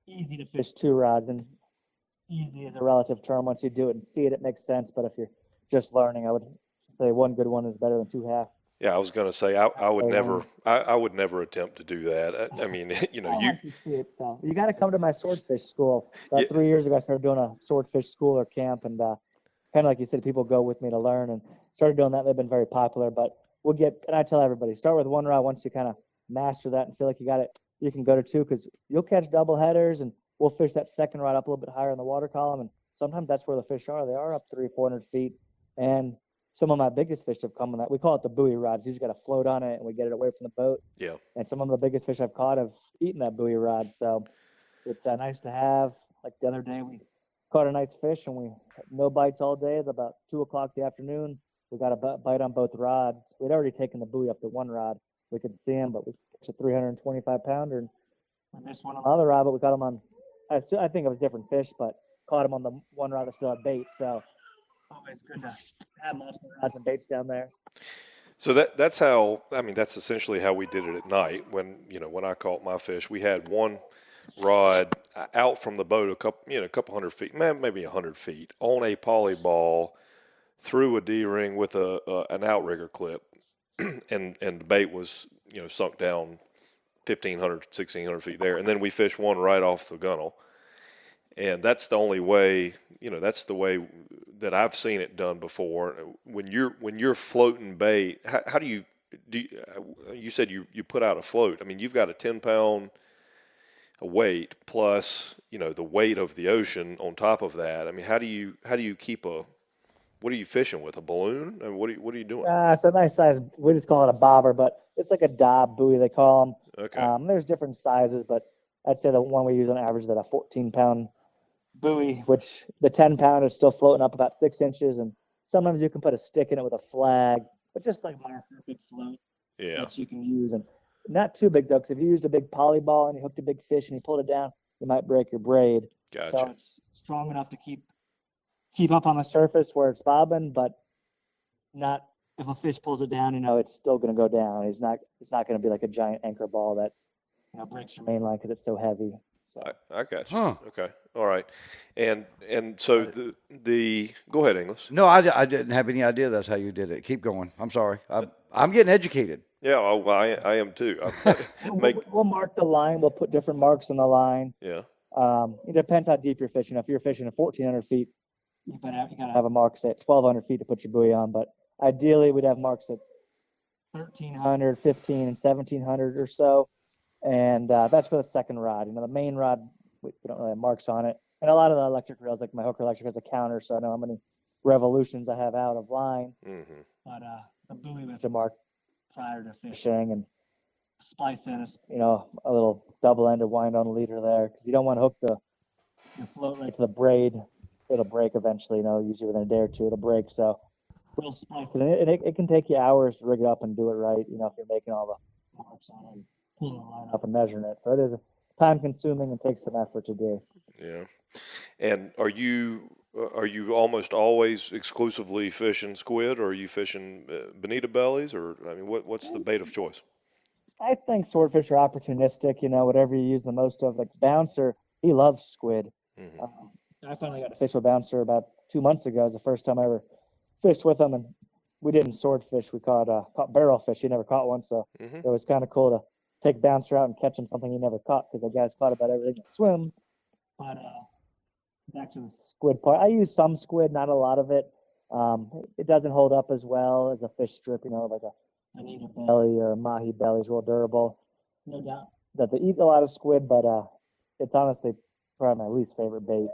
easy to fish 2 rods. And easy is a relative term. Once you do it and see it, it makes sense. But if you're just learning, I would say 1 good one is better than 2 half. Yeah, I was going to say I would never attempt to do that. I mean, you got to come to my swordfish school. About 3 years ago, I started doing a swordfish school or camp, and kind of like you said, people go with me to learn, and started doing that. They've been very popular. But and I tell everybody, start with 1 rod. Once you kind of master that and feel like you got it, you can go to 2 because you'll catch double headers, and we'll fish that second rod up a little bit higher in the water column, and sometimes that's where the fish are. They are up 300-400 feet, and some of my biggest fish have come on that. We call it the buoy rods. You just got to float on it, and we get it away from the boat. Yeah. And some of the biggest fish I've caught have eaten that buoy rod. So it's nice to have. Like the other day, we caught a nice fish, and we had no bites all day. At about 2 o'clock the afternoon, we got a bite on both rods. We'd already taken the buoy up to 1 rod. We could see him, but we catch a 325-pounder, and we missed one on the other rod, but we caught him on. I think it was different fish, but caught him on the 1 rod that still had bait. So always good to have multiple rods and baits down there. So that's how. I mean, that's essentially how we did it at night. When I caught my fish, we had 1 rod out from the boat a couple hundred feet, maybe 100 feet, on a poly ball through a D-ring with an outrigger clip, and the bait was sunk down 1,500, 1,600 feet there, and then we fished 1 right off the gunnel. And that's the only way, that's the way that I've seen it done before. When you're floating bait, how do you you said you put out a float. I mean, you've got a 10-pound weight plus, the weight of the ocean on top of that. I mean, how do you keep what are you fishing with, a balloon? I mean, what are you doing? It's a nice size. We just call it a bobber, but it's like a dob buoy, they call them. Okay. There's different sizes, but I'd say the one we use on average is at a 14-pound buoy, which the 10-pound is still floating up about 6 inches, and sometimes you can put a stick in it with a flag, but just like marker, big float that you can use. And not too big, though, because if you used a big poly ball and you hooked a big fish and you pulled it down, you might break your braid. Gotcha. So it's strong enough to keep up on the surface where it's bobbing, but not if a fish pulls it down, it's still going to go down. It's not going to be like a giant anchor ball that breaks your main line because it's so heavy. So I got you. Huh. Okay. All right. And so the go ahead, Inglis. No, I didn't have any idea that's how you did it. Keep going. I'm sorry. I'm getting educated. Yeah, I am too. We'll mark the line. We'll put different marks on the line. Yeah. It depends how deep you're fishing. If you're fishing at 1,400 feet, you gotta have a mark, say, at 1,200 feet to put your buoy on. But ideally, we'd have marks at 1,300, 1,500, and 1,700 or so. And that's for the second rod. The main rod, we don't really have marks on it. And a lot of the electric reels, like my hooker electric, has a counter, so I know how many revolutions I have out of line. Mm-hmm. But the buoy we have to mark prior to fishing and splice in, a little double-ended wind-on leader there because you don't want to hook the float right to the braid. It'll break eventually, usually within a day or two it'll break. So we'll splice it in, and it can take you hours to rig it up and do it right, if you're making all the marks on it and pulling the line up and measuring it. So it is time-consuming and takes some effort to do. Yeah. And are you almost always exclusively fishing squid, or are you fishing bonita bellies, or what's the bait of choice? I think swordfish are opportunistic. Whatever you use the most of. Like Bouncer, he loves squid. Mm-hmm. I finally got to fish with Bouncer about 2 months ago. It was the first time I ever fished with him, and we didn't swordfish. We caught barrel fish. He never caught one, so Mm-hmm. it was kind of cool to take Bouncer out and catch him something he never caught because the guy's caught about everything that swims. But back to the squid part, I use some squid, not a lot of it. It doesn't hold up as well as a fish strip, like a bonita belly or a mahi belly is real durable. No doubt that they eat a lot of squid, but it's honestly probably my least favorite bait.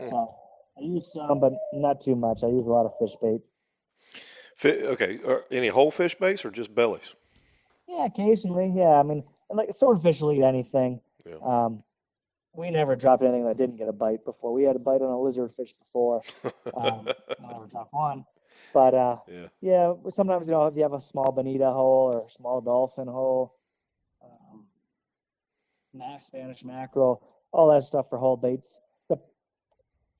So I use some, but not too much. I use a lot of fish baits. Okay. Any whole fish baits or just bellies? Yeah, occasionally. Yeah, like swordfish will eat anything. Yeah. We never dropped anything that didn't get a bite before. We had a bite on a lizardfish before. I never dropped one. But yeah, sometimes if you have a small bonita hole or a small dolphin hole, Spanish mackerel, all that stuff for whole baits. The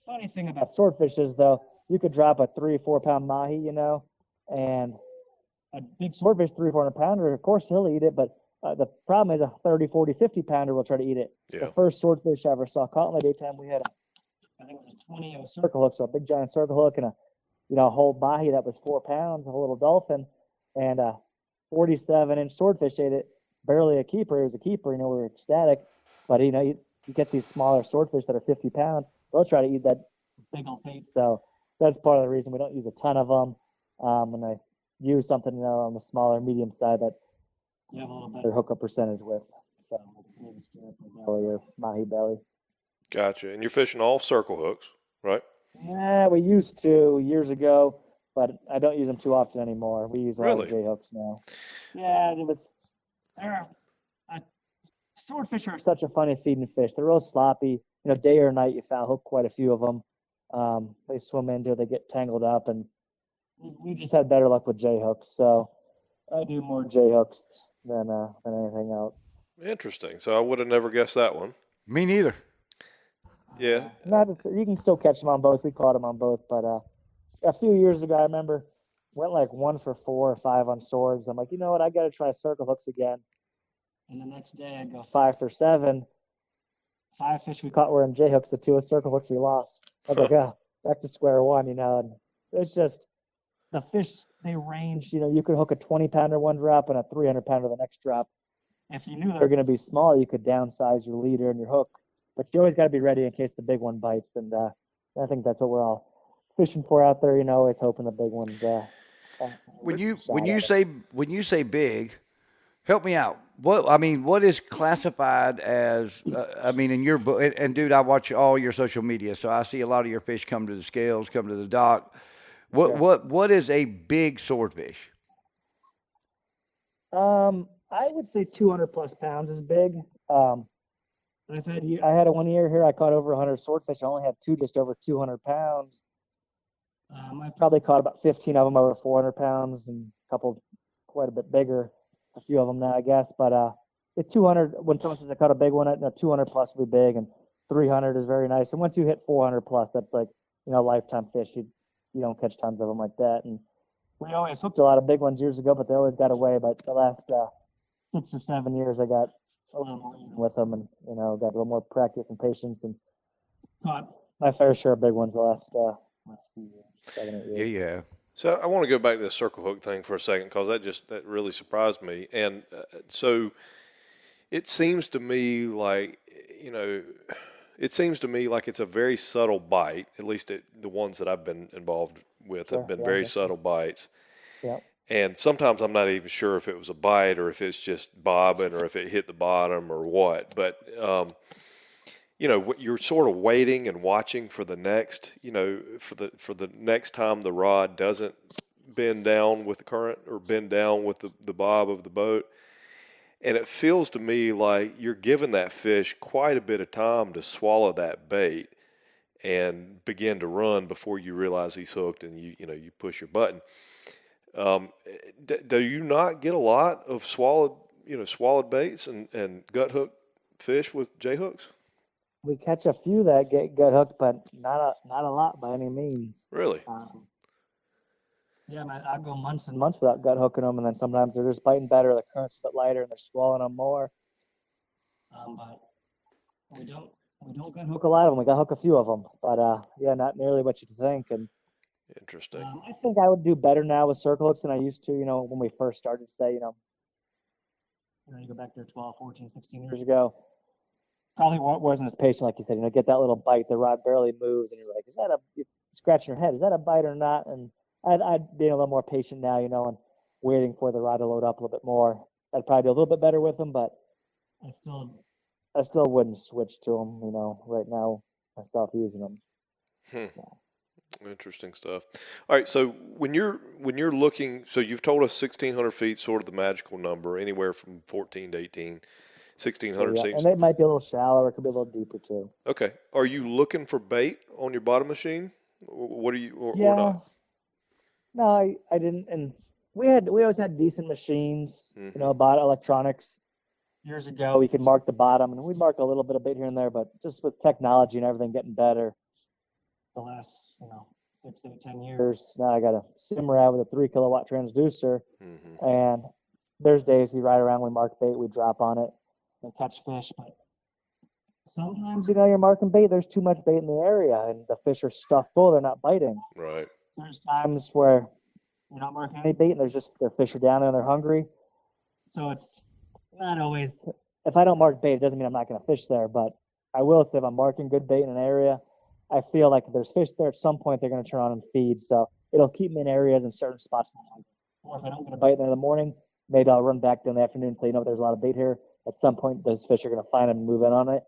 funny thing about swordfish is though, you could drop a 3-4 pound mahi, and a big swordfish 300-400 pounder. Of course, he'll eat it, but the problem is a 30, 40, 50 pounder will try to eat it. Yeah. The first swordfish I ever saw caught in the daytime, we had I think it was a 20 circle hook, so a big giant circle hook and a whole mahi that was 4 pounds, a little dolphin, and a 47-inch swordfish ate it. Barely a keeper. It was a keeper. We were ecstatic. But you get these smaller swordfish that are 50 pounds. They'll try to eat that big old bait. So that's part of the reason we don't use a ton of them. And I use something on the smaller, medium side that you have a little better hookup percentage with. So maybe strip or belly or mahi belly. Gotcha. And you're fishing all circle hooks, right? Yeah, we used to years ago, but I don't use them too often anymore. We use a lot of J hooks now. Yeah, swordfish are such a funny feeding fish. They're real sloppy. Day or night, you foul hook quite a few of them. They swim into it, they get tangled up, and we just had better luck with J hooks. So I do more J hooks than anything else. Interesting. So I would have never guessed that one. Me neither. Yeah. You can still catch them on both. We caught them on both, but a few years ago, I remember went like 1 for 4 or 5 on swords. I'm like, you know what? I got to try circle hooks again. And the next day, I'd go 5 for 7. 5 fish we caught were in J hooks. The 2 circle hooks we lost. I was like, back to square one. And it's just the fish. They range. You could hook a 20 pounder one drop and a 300 pounder the next drop. If you knew they were going to be small, you could downsize your leader and your hook. But you always got to be ready in case the big one bites, and I think that's what we're all fishing for out there. Always hoping the big ones. When you say big, help me out. What is classified as? In your book, and dude, I watch all your social media, so I see a lot of your fish come to the scales, come to the dock. What is a big swordfish? I would say 200 plus pounds is big. I had a 1 year here. I caught over 100 swordfish. I only had 2 just over 200 pounds. I probably caught about 15 of them over 400 pounds, and a couple quite a bit bigger. A few of them now, I guess. But the 200, when someone says I caught a big one, 200 plus would be big, and 300 is very nice. And once you hit 400 plus, that's like lifetime fish. You don't catch tons of them like that. And we always hooked a lot of big ones years ago, but they always got away. But the last 6 or 7 years, I got a little more even with them, and got a little more practice and patience, and caught my fair share of big ones the last few years, 7 or 8 years. Yeah. So I want to go back to this circle hook thing for a second, because that really surprised me. And so it seems to me like it's a very subtle bite. At least the ones that I've been involved with have been very subtle bites. Yeah. And sometimes I'm not even sure if it was a bite or if it's just bobbing or if it hit the bottom or what. But you're sort of waiting and watching for the next, for the next time the rod doesn't bend down with the current or bend down with the bob of the boat. And it feels to me like you're giving that fish quite a bit of time to swallow that bait and begin to run before you realize he's hooked and you push your button. Do you not get a lot of swallowed baits and gut hook fish with J hooks? We catch a few that get hooked, but not a lot by any means. Really? Yeah, man, I go months and months without gut hooking them, and then sometimes they're just biting better. The current's a bit lighter, and they're swallowing them more. But we don't gut hook a lot of them. We gut hook a few of them, but yeah, not nearly what you'd think. And interesting. I think I would do better now with circle hooks than I used to. When we first started, say, you go back there 12, 14, 16 years ago. Probably wasn't as patient, like you said. Get that little bite, the rod barely moves, and you're like, you're scratching your head, is that a bite or not? And I'd be a little more patient now, and waiting for the rod to load up a little bit more. I'd probably do a little bit better with them, but I still wouldn't switch to them, right now myself using them. Yeah. Interesting stuff. All right, so when you're looking, so you've told us 1,600 feet, sort of the magical number, anywhere from 14 to 18. 1,600 yeah, seems. And it might be a little shallower. It could be a little deeper too. Okay. Are you looking for bait on your bottom machine? What are you, or not? No, I didn't. And we always had decent machines. Mm-hmm. Bought electronics years ago. We could mark the bottom, and we'd mark a little bit of bait here and there. But just with technology and everything getting better, the last 6, 8, 10 years, now I got a sim rad with a 3 kilowatt transducer, Mm-hmm. and there's days we ride around, we mark bait, we drop on it and catch fish. But sometimes, you're marking bait, there's too much bait in the area, and the fish are stuffed full, they're not biting. Right. There's times where you're not marking any bait, and their fish are down and they're hungry. So it's not always, if I don't mark bait, it doesn't mean I'm not going to fish there. But I will say if I'm marking good bait in an area, I feel like if there's fish there, at some point they're going to turn on and feed. So it'll keep me in areas and certain spots. Or if I don't get a bite there in the morning, maybe I'll run back in the afternoon and say, there's a lot of bait here. At some point, those fish are going to find them and move in on it.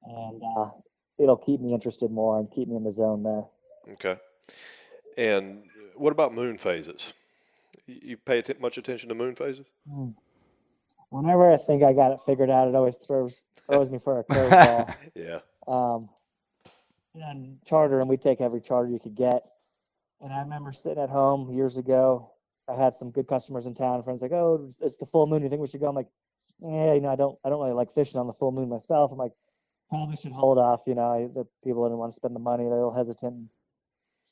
And it'll keep me interested more and keep me in the zone there. Okay. And what about moon phases? You pay much attention to moon phases? Whenever I think I got it figured out, it always throws me for a curveball. Yeah. And charter, and we take every charter you could get. And I remember sitting at home years ago. I had some good customers in town. Friends like, "Oh, it's the full moon. You think we should go?" I'm like, "Yeah, I don't really like fishing on the full moon myself." I'm like, probably should hold off. The people didn't want to spend the money. They're a little hesitant.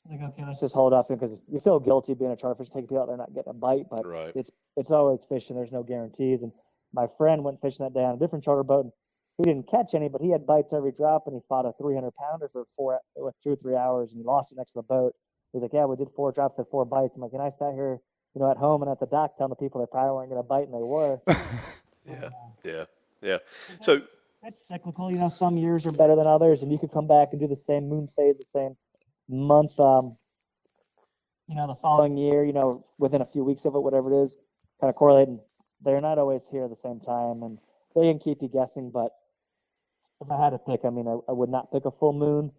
I was like, okay, let's just hold off because you feel guilty being a charter fish, taking people out there not getting a bite, but right. It's always fishing. There's no guarantees. And my friend went fishing that day on a different charter boat, and he didn't catch any, but he had bites every drop, and he fought a 300-pounder for 2 or 3 hours, and he lost it next to the boat. He's like, "Yeah, we did 4 drops at 4 bites." I'm like, and I sat here, at home and at the dock telling the people they probably weren't going to bite, and they were. Yeah. So it's cyclical. Some years are better than others, and you could come back and do the same moon phase, the same month, the following year, within a few weeks of it, whatever it is, kind of correlating. They're not always here at the same time, and they can keep you guessing. But if I had to pick, I would not pick a full moon.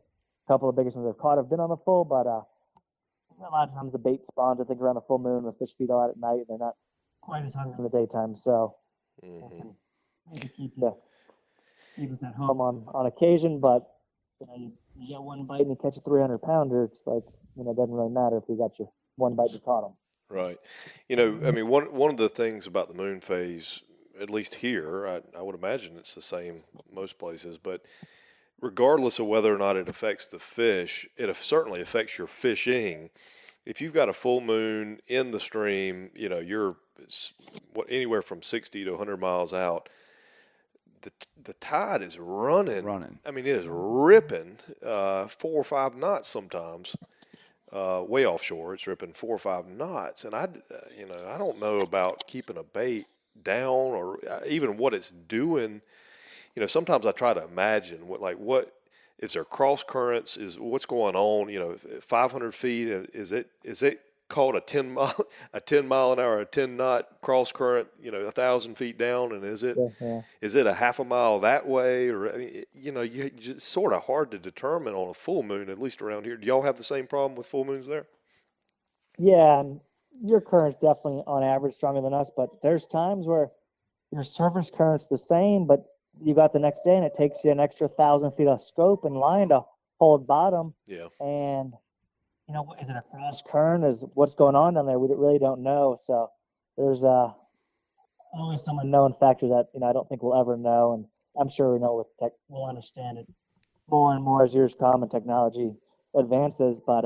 A couple of the biggest ones I've caught have been on the full, but a lot of times the bait spawns, I think, around the full moon. The fish feed out at night, and they're not quite as hungry in the daytime. So maybe keep us at home on occasion, but you get one bite and you catch a 300-pounder. It's like, it doesn't really matter if you got your one bite you caught them. Right. One of the things about the moon phase, at least here, I would imagine it's the same most places, but regardless of whether or not it affects the fish, it certainly affects your fishing. If you've got a full moon in the stream, you're anywhere from 60 to 100 miles out. The tide is running. It is ripping 4 or 5 knots sometimes. Way offshore, it's ripping 4 or 5 knots, and I don't know about keeping a bait down or even what it's doing. Sometimes I try to imagine what is there cross currents, is what's going on. 500 feet, is it caught a 10 mile an hour, a 10 knot cross current, 1,000 feet down, and is it a half a mile that way, or it's sort of hard to determine on a full moon, at least around here. Do y'all have the same problem with full moons there? Yeah, and your current's definitely on average stronger than us, but there's times where your surface current's the same, but you got the next day and it takes you an extra 1,000 feet of scope and line to hold bottom. Yeah. And, is it a cross current? Is what's going on down there? We really don't know. So there's always some unknown factor that, I don't think we'll ever know. And I'm sure we know with tech, we'll understand it more and more as years come and technology advances, but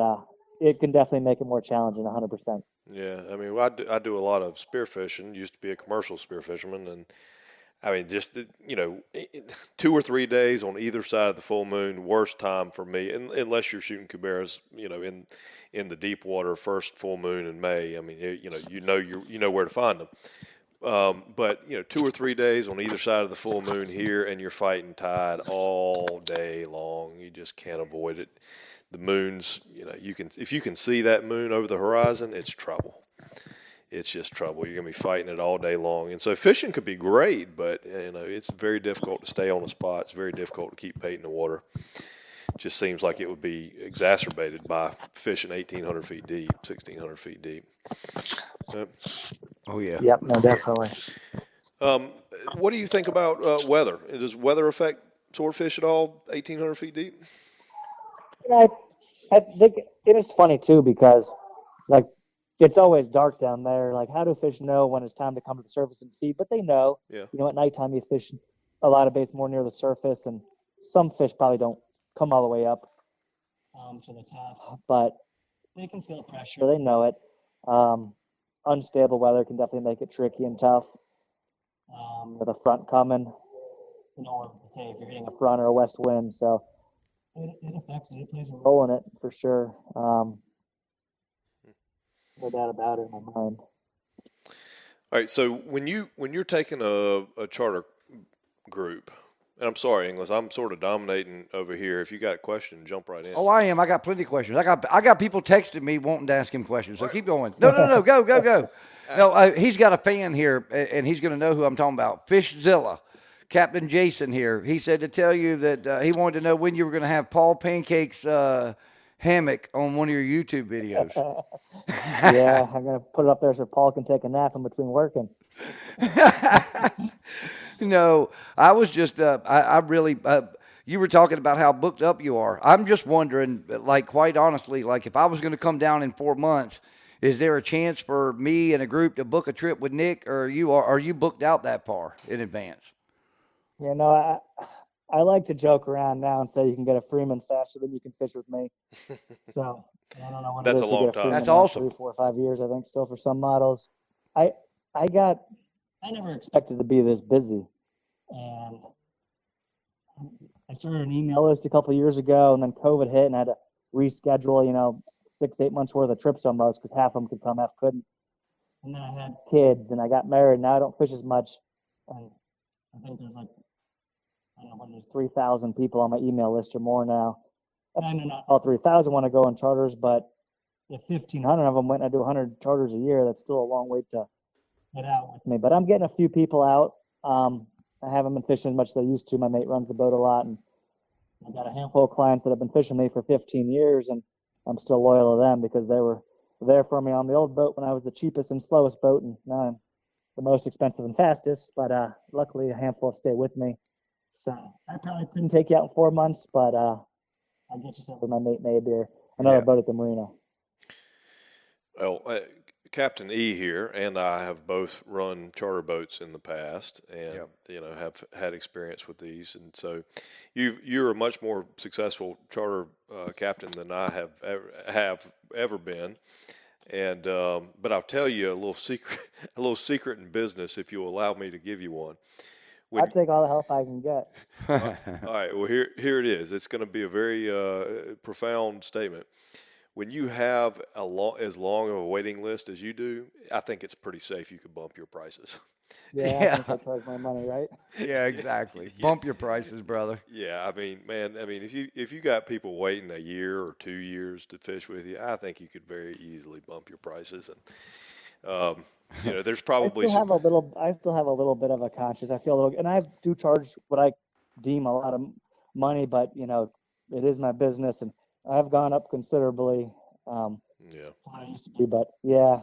it can definitely make it more challenging 100%. Yeah, I mean, I do a lot of spearfishing. Used to be a commercial spearfisherman, and I mean, just 2 or 3 days on either side of the full moon, worst time for me, unless you're shooting cuberas, in the deep water, first full moon in May. I mean, you know where to find them. But 2 or 3 days on either side of the full moon here, and you're fighting tide all day long. You just can't avoid it. The moon's, if you can see that moon over the horizon, it's trouble. It's just trouble. You're going to be fighting it all day long. And so fishing could be great, but, it's very difficult to stay on the spot. It's very difficult to keep bait in the water. It just seems like it would be exacerbated by fishing 1,800 feet deep, 1,600 feet deep. Oh, yeah. Yep, no, definitely. What do you think about weather? Does weather affect swordfish at all, 1,800 feet deep? I think it is funny too because, it's always dark down there. Like, how do fish know when it's time to come to the surface and feed? But they know. Yeah. At nighttime you fish a lot of baits more near the surface, and some fish probably don't come all the way up to the top. But they can feel pressure. They know it. Unstable weather can definitely make it tricky and tough. With a front coming, say if you're hitting a front or a west wind, so. It affects it. It plays a role in it for sure. No doubt about it in my mind. All right. So when you're taking a charter group, and I'm sorry, Inglis, I'm sort of dominating over here. If you got a question, jump right in. Oh, I am. I got plenty of questions. I got people texting me wanting to ask him questions. So keep going. No. Go. No, he's got a fan here, and he's going to know who I'm talking about. Fishzilla. Captain Jason here. He said to tell you that he wanted to know when you were going to have Paul Pancake's hammock on one of your YouTube videos. Yeah, I'm going to put it up there so Paul can take a nap in between working. No, I was just, I really, you were talking about how booked up you are. I'm just wondering, quite honestly, if I was going to come down in 4 months, is there a chance for me and a group to book a trip with Nick, or are you booked out that far in advance? I like to joke around now and say you can get a Freeman faster than you can fish with me. So I don't know when That's it is a long to get a time. Freeman That's awesome. 3, 4, 5 years, I think, still for some models. I never expected to be this busy, and I started an email list a couple of years ago, and then COVID hit, and I had to reschedule, 6-8 months worth of trips almost because half of them could come, half couldn't. And then I had kids, and I got married. Now I don't fish as much, and I think there's there's 3,000 people on my email list or more now. And I know not all 3,000 want to go on charters, but if 1,500 of them went and I do 100 charters a year, that's still a long way to get out with me. But I'm getting a few people out. I haven't been fishing as much as I used to. My mate runs the boat a lot, and I've got a handful of clients that have been fishing me for 15 years, and I'm still loyal to them because they were there for me on the old boat when I was the cheapest and slowest boat, and now I'm the most expensive and fastest. But luckily, a handful have stayed with me. So I probably couldn't take you out in 4 months, but I'll get you stuff with my mate maybe, or another boat at the marina. Well, Captain E here and I have both run charter boats in the past, and have had experience with these. And so, you're a much more successful charter captain than I have ever been. And but I'll tell you a little secret in business, if you'll allow me to give you one. I'll take all the help I can get. All right. Well, here it is. It's going to be a very profound statement. when you have as long of a waiting list as you do, I think it's pretty safe. You could bump your prices. Yeah, I think I charge my money, right? Yeah, exactly. Yeah. Bump your prices, brother. Yeah, I mean, man, if you got people waiting a year or 2 years to fish with you, I think you could very easily bump your prices. And there's probably I still have a little bit of a conscience. I feel a little, and I do charge what I deem a lot of money, but it is my business, and I've gone up considerably. Yeah. From what I used to be, but yeah.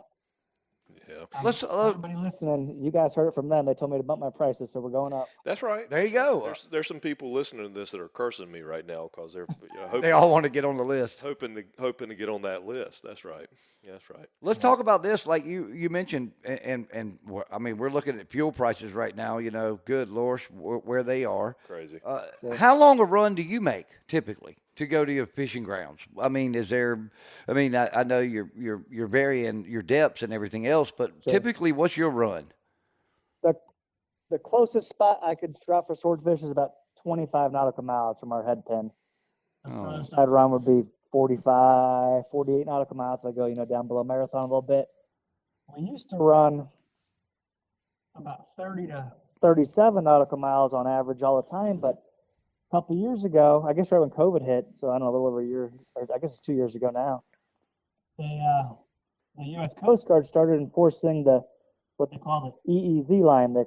Yeah. Everybody listening, you guys heard it from them. They told me to bump my prices, so we're going up. That's right. There you go. There's some people listening to this that are cursing me right now because they're hoping, They all want to get on the list. hoping to get on that list. That's right. That's right. Let's talk about this, like you mentioned, and I mean, we're looking at fuel prices right now. Good Lord, where they are. Crazy. How long a run do you make typically to go to your fishing grounds? I mean, I know you're varying your depths and everything else, but Sure. typically, what's your run? The closest spot I could drop for swordfish is about 25 nautical miles from our head pin. The furthest I'd run would be 45, 48 nautical miles. I go, down below Marathon a little bit. We used to run about 30 to 37 nautical miles on average all the time, but a couple of years ago, I guess right when COVID hit, so I don't know, a little over a year, or I guess it's 2 years ago now, the U.S. Coast Guard started enforcing what they call the EEZ line, the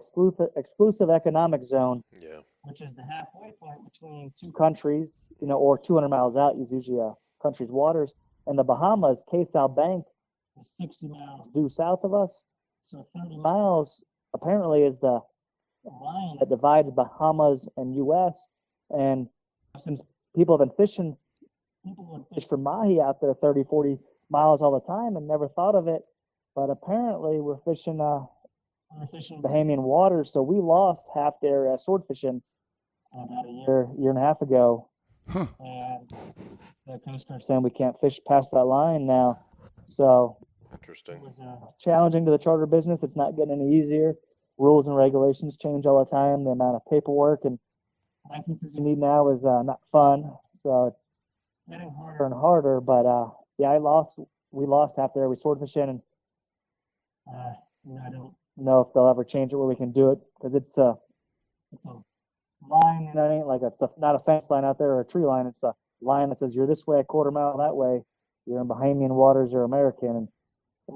exclusive economic zone, Yeah. which is the halfway point between two countries, or 200 miles out is usually a country's waters. And the Bahamas, K-Sal Bank, is 60 miles due south of us. So 30 miles apparently is the line that divides Bahamas and U.S. And since people have been fishing, people would fish for mahi out there 30, 40 miles all the time and never thought of it. But apparently we're fishing Bahamian waters, so we lost half the area sword fishing about a year and a half ago. Huh. And the Coast Guard saying we can't fish past that line now. So Interesting. it was challenging to the charter business. It's not getting any easier. Rules and regulations change all the time. The amount of paperwork and licenses you need now is not fun. So it's getting harder and harder. But we lost half the area we sword fishing, and I don't know if they'll ever change it where we can do it, because it's a line, it ain't like not a fence line out there or a tree line. It's a line that says you're this way, a quarter mile that way. You're in Bahamian waters, you're American, and a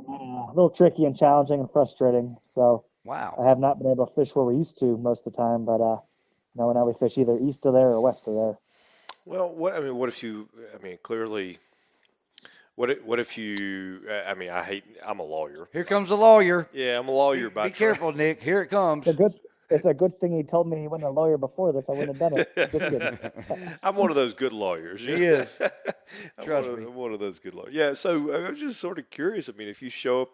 little tricky and challenging and frustrating. So Wow. I have not been able to fish where we used to most of the time, but now we fish either east of there or west of there. Well, what if you? Clearly. What if you? I'm a lawyer. Here comes the lawyer. Yeah, I'm a lawyer. Be careful, Nick. Here it comes. It's a good thing he told me he wasn't a lawyer before this. I wouldn't have done it. Just kidding. I'm one of those good lawyers. He is. Trust me. I'm one of those good lawyers. Yeah. So I was just sort of curious. If you show up,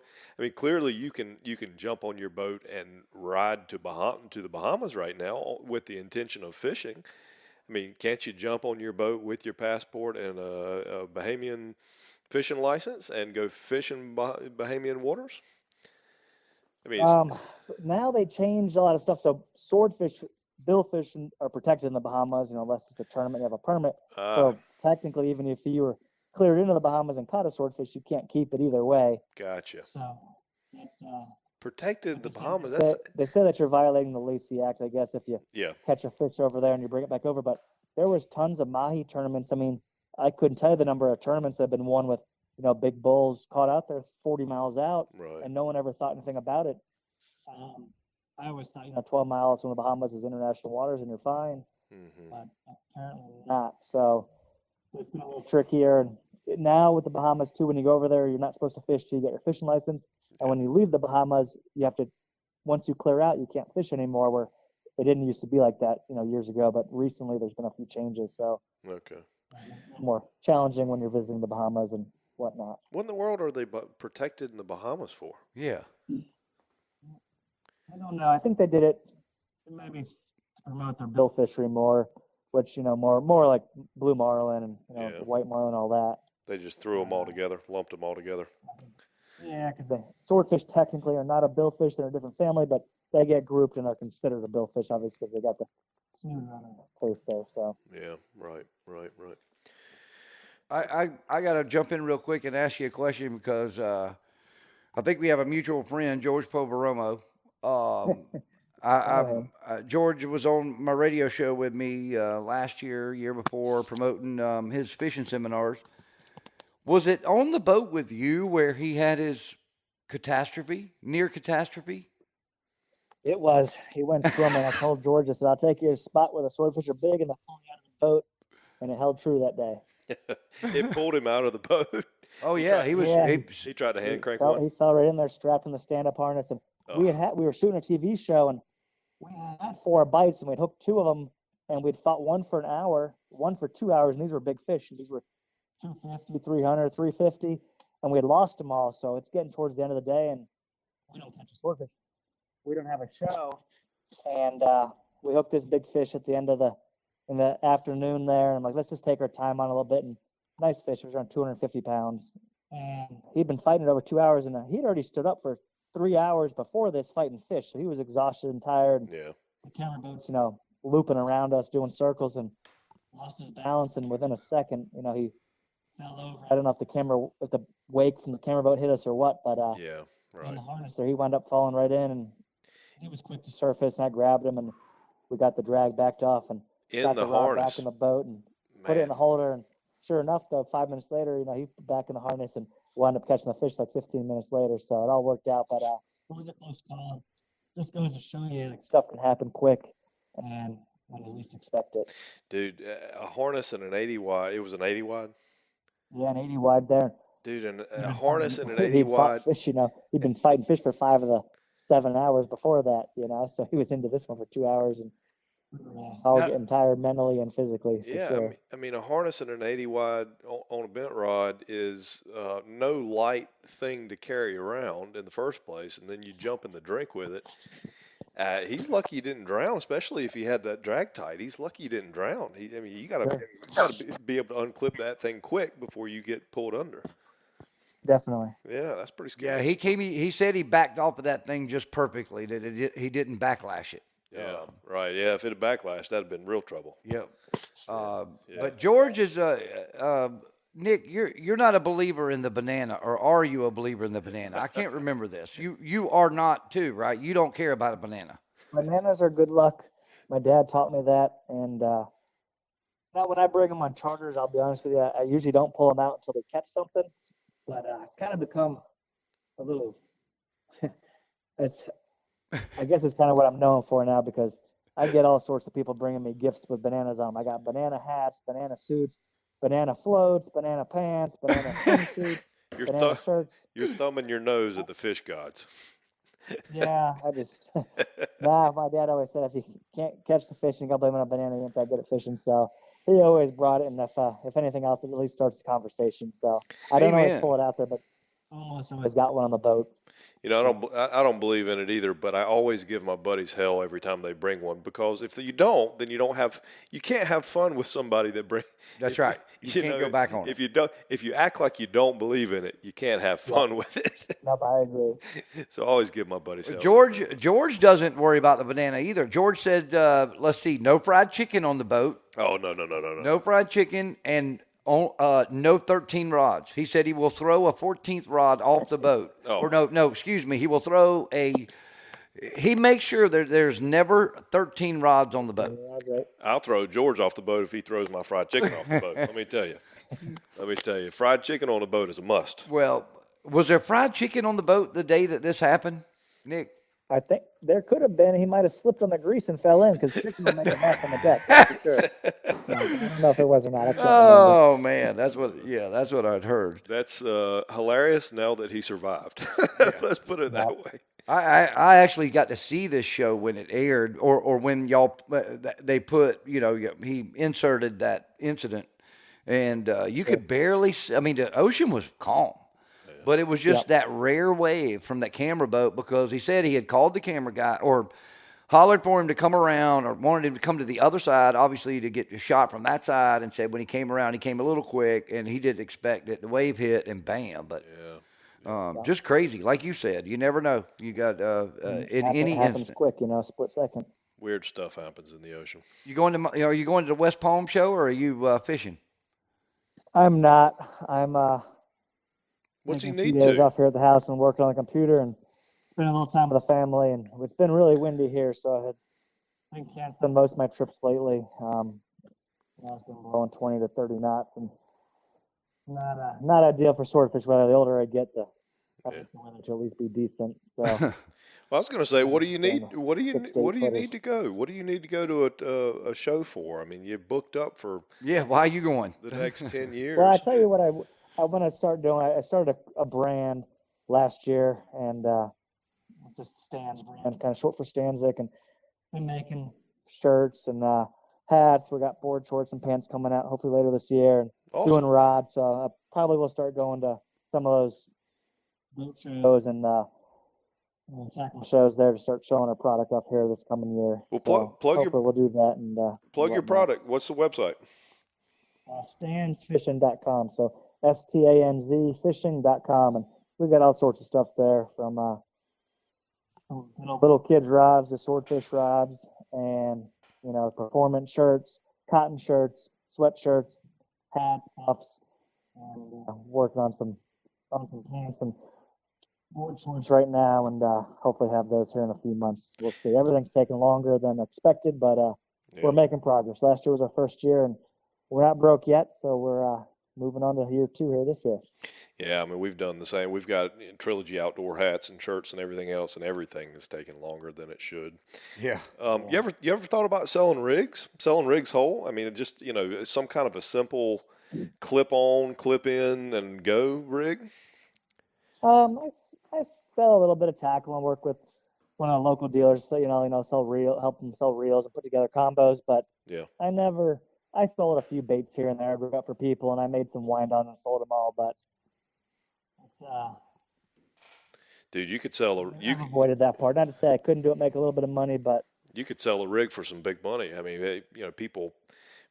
clearly you can jump on your boat and ride to the Bahamas right now with the intention of fishing. Can't you jump on your boat with your passport and a Bahamian fishing license and go fish in Bahamian waters? Now they changed a lot of stuff. So swordfish, billfish are protected in the Bahamas, unless it's a tournament, you have a permit. So technically, even if you were cleared into the Bahamas and caught a swordfish, you can't keep it either way. Gotcha. So it's protected in the Bahamas. They say that you're violating the Lacey Act, I guess, if you catch a fish over there and you bring it back over. But there was tons of mahi tournaments. I couldn't tell you the number of tournaments that have been won with big bulls caught out there 40 miles out, right, and no one ever thought anything about it. I always thought 12 miles from the Bahamas is international waters and you're fine, but apparently not. So it's been a little trickier. And now with the Bahamas too, when you go over there, you're not supposed to fish till you get your fishing license. And when you leave the Bahamas, you have to, once you clear out, you can't fish anymore. Where it didn't used to be like that, years ago. But recently, there's been a few changes. So okay, more challenging when you're visiting the Bahamas and whatnot. What in the world are they protected in the Bahamas for? Yeah. I don't know. I think they did it maybe to promote their bill fishery more, which more like blue marlin and the white marlin, all that. They just threw them all together, lumped them all together. Yeah, because the swordfish technically are not a billfish; they're a different family, but they get grouped and are considered a billfish, obviously, because they got the smooth on their face there. So yeah, right. I got to jump in real quick and ask you a question because I think we have a mutual friend, George Poveromo. George was on my radio show with me last year before, promoting his fishing seminars. Was it on the boat with you where he had his near catastrophe? It was. He went swimming. I told George, I said, I'll take you to a spot where the swordfish are big and they'll pull you out of the boat. And it held true that day. It pulled him out of the boat. Oh, yeah. He tried to hand crank one. He fell right in there, strapped in the stand-up harness. And we were shooting a TV show, and we had 4 bites, and we'd hooked 2 of them, and we'd fought one for an hour, one for 2 hours, and these were big fish. These were 250, 300, 350, and we had lost them all. So it's getting towards the end of the day, and we don't catch a swordfish. We don't have a show, and we hooked this big fish at the end of in the afternoon there. And I'm like, let's just take our time on a little bit. And nice fish. It was around 250 pounds. And he'd been fighting it over 2 hours, and he'd already stood up for 3 hours before this fighting fish. So he was exhausted and tired. Yeah. The camera boats, looping around us, doing circles, and lost his balance. And within a second, he fell over. I don't know if the wake from the camera boat hit us or what, but yeah, right. In the harness there, he wound up falling right in, and he was quick to surface, and I grabbed him, and we got the drag backed off, and got the rod back in the boat, and put it in the holder. And sure enough, though, 5 minutes later, he put back in the harness and wound up catching the fish like 15 minutes later. So it all worked out, but it was a close call. Just goes to show you stuff can happen quick and when you least expect it. Dude, a harness and an 80 wide. It was an 80 wide. Yeah, an 80 wide there. Dude, and a harness and an 80 wide. Fish, he'd been fighting fish for 5 of the 7 hours before that, so he was into this one for 2 hours, and all getting tired mentally and physically. Yeah, sure. I mean, a harness and an 80 wide on a bent rod is no light thing to carry around in the first place, and then you jump in the drink with it. He's lucky you didn't drown, especially if he had that drag tight. He's lucky you didn't drown. You got to be able to unclip that thing quick before you get pulled under. Definitely. Yeah, that's pretty scary. Yeah, he said he backed off of that thing just perfectly. That he didn't backlash it. Yeah, right. Yeah, if it had backlashed, that'd have been real trouble. Yep. But George is Nick. You're not a believer in the banana, or are you a believer in the banana? I can't remember this. You are not too, right? You don't care about a banana. Bananas are good luck. My dad taught me that, and now when I bring them on charters, I'll be honest with you, I usually don't pull them out until they catch something. But it's kind of become a little. I guess it's kind of what I'm known for now, because I get all sorts of people bringing me gifts with bananas on them. I got banana hats, banana suits, banana floats, banana pants, banana swimsuits, banana shirts. You're thumbing your nose at the fish gods. Yeah, I just my dad always said if you can't catch the fish, you got to blame it on a banana. You ain't that good at fishing, so he always brought it. And if anything else, it at least starts the conversation. So I don't always pull it out there, but almost always got one on the boat. I don't believe in it either, but I always give my buddies hell every time they bring one, because if you don't, then you can't have fun with somebody that bring. That's right. You can't go back on it. If you act like you don't believe in it, you can't have fun with it. No, I agree. So I always give my buddies hell. George doesn't worry about the banana either. George said, let's see, no fried chicken on the boat. Oh, no. No fried chicken and no 13 rods. He said he will throw a 14th rod off the boat. Oh. Or no, excuse me. He will throw he makes sure there's never 13 rods on the boat. I'll throw George off the boat if he throws my fried chicken off the boat. Let me tell you. Fried chicken on the boat is a must. Well, was there fried chicken on the boat the day that this happened, Nick? I think there could have been. He might have slipped on the grease and fell in, because chicken will make a mess on the deck. For sure. So, I don't know if it was or not. Oh man, that's what I'd heard. That's hilarious. Now that he survived, let's put it that way. I actually got to see this show when it aired, or when y'all they put he inserted that incident, and you could barely. I mean, the ocean was calm. But it was just that rare wave from that camera boat, because he said he had called the camera guy or hollered for him to come around, or wanted him to come to the other side, obviously to get a shot from that side, and said when he came around, he came a little quick, and he didn't expect it. The wave hit, and bam. But just crazy. Like you said, you never know. You got in any happens instant. Quick, split second. Weird stuff happens in the ocean. Are you going to the West Palm show, or are you fishing? I'm not. I'm What's he taking a few need days to? off here at the house and working on the computer and spending a little time with the family. And it's been really windy here, so I had been canceling most of my trips lately. It's been blowing 20 to 30 knots, and not ideal for swordfish weather. The older I get, the weather to at least be decent. So Well, I was going to say, what do you need? What do you 6 to 8 need footers. to go? What do you need to go to a show for? I mean, you're booked up for Yeah, why are you going? the next 10 years. Well, I tell you what, I want to start doing. I started a brand last year, and just Stan's brand, kind of short for Stanczyk, and been making shirts and hats. We got board shorts and pants coming out hopefully later this year, and Awesome. doing rods. So I probably will start going to some of those boat shows and tackle shows there to start showing our product up here this coming year. Well, So plug your hopefully we'll do that and plug your whatnot. product. What's the website? Stansfishing.com. So STANZ fishing.com, and we got all sorts of stuff there from little kids rods to swordfish rods, and performance shirts, cotton shirts, sweatshirts, hats, puffs, and working on some pants and board shorts right now, and hopefully have those here in a few months. We'll see. Everything's taking longer than expected, but we're making progress. Last year was our first year, and we're not broke yet, so we're moving on to year 2 here this year. Yeah, I mean, we've done the same. We've got Trilogy outdoor hats and shirts and everything else, and everything is taking longer than it should. Yeah. You ever thought about selling rigs whole? I mean, just some kind of a simple clip on, clip in, and go rig. I sell a little bit of tackle and work with one of the local dealers, so help them sell reels and put together combos. But Yeah. I sold a few baits here and there, I grew up for people, and I made some wind-ons and sold them all. But it's Dude, you could sell I've avoided that part. Not to say I couldn't do it, make a little bit of money, but you could sell a rig for some big money. I mean,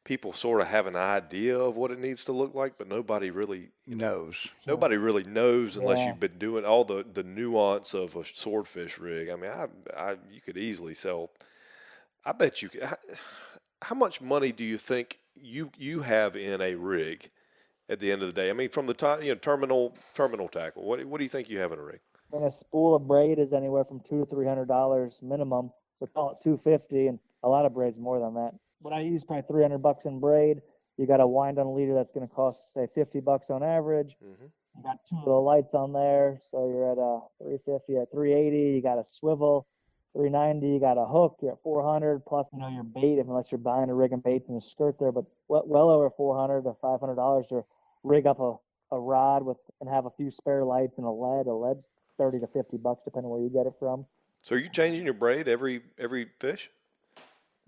people sort of have an idea of what it needs to look like, but nobody really knows. Nobody really knows unless Yeah. you've been doing all the nuance of a swordfish rig. I mean, you could easily sell. I bet you could. How much money do you think you have in a rig at the end of the day? I mean, from the time terminal tackle. What do you think you have in a rig? and a spool of braid is anywhere from $200 to $300 minimum. So call it $250, and a lot of braids more than that. But I use probably $300 in braid. You got a wind on leader that's going to cost say $50 on average. Mm-hmm. You got 2 little lights on there, so you're at a 350, at 380. You got a swivel, 390. You got a hook, you're at 400 plus your bait, unless you're buying a rig and baits and a skirt there, but well over $400 to $500 to rig up a rod with and have a few spare lights and a lead. A lead's $30 to $50 depending where you get it from. So are you changing your braid every fish?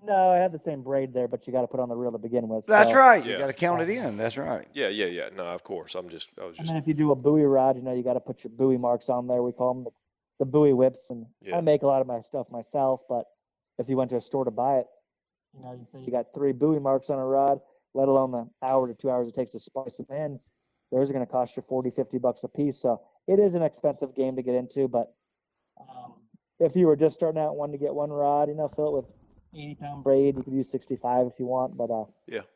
No, I have the same braid there, but you got to put on the reel to begin with. That's so. right. You Yeah. got to count it in. That's right. Yeah. No, of course. I was just. And then if you do a buoy rod, you got to put your buoy marks on there. We call them the buoy whips. And Yeah. I make a lot of my stuff myself, but if you went to a store to buy it, you say you got 3 buoy marks on a rod, let alone the hour to 2 hours it takes to splice them in. Those are going to cost you $40, $50 a piece. So it is an expensive game to get into, but if you were just starting out and wanting to get one rod, fill it with 80-pound braid. You could use 65 if you want, but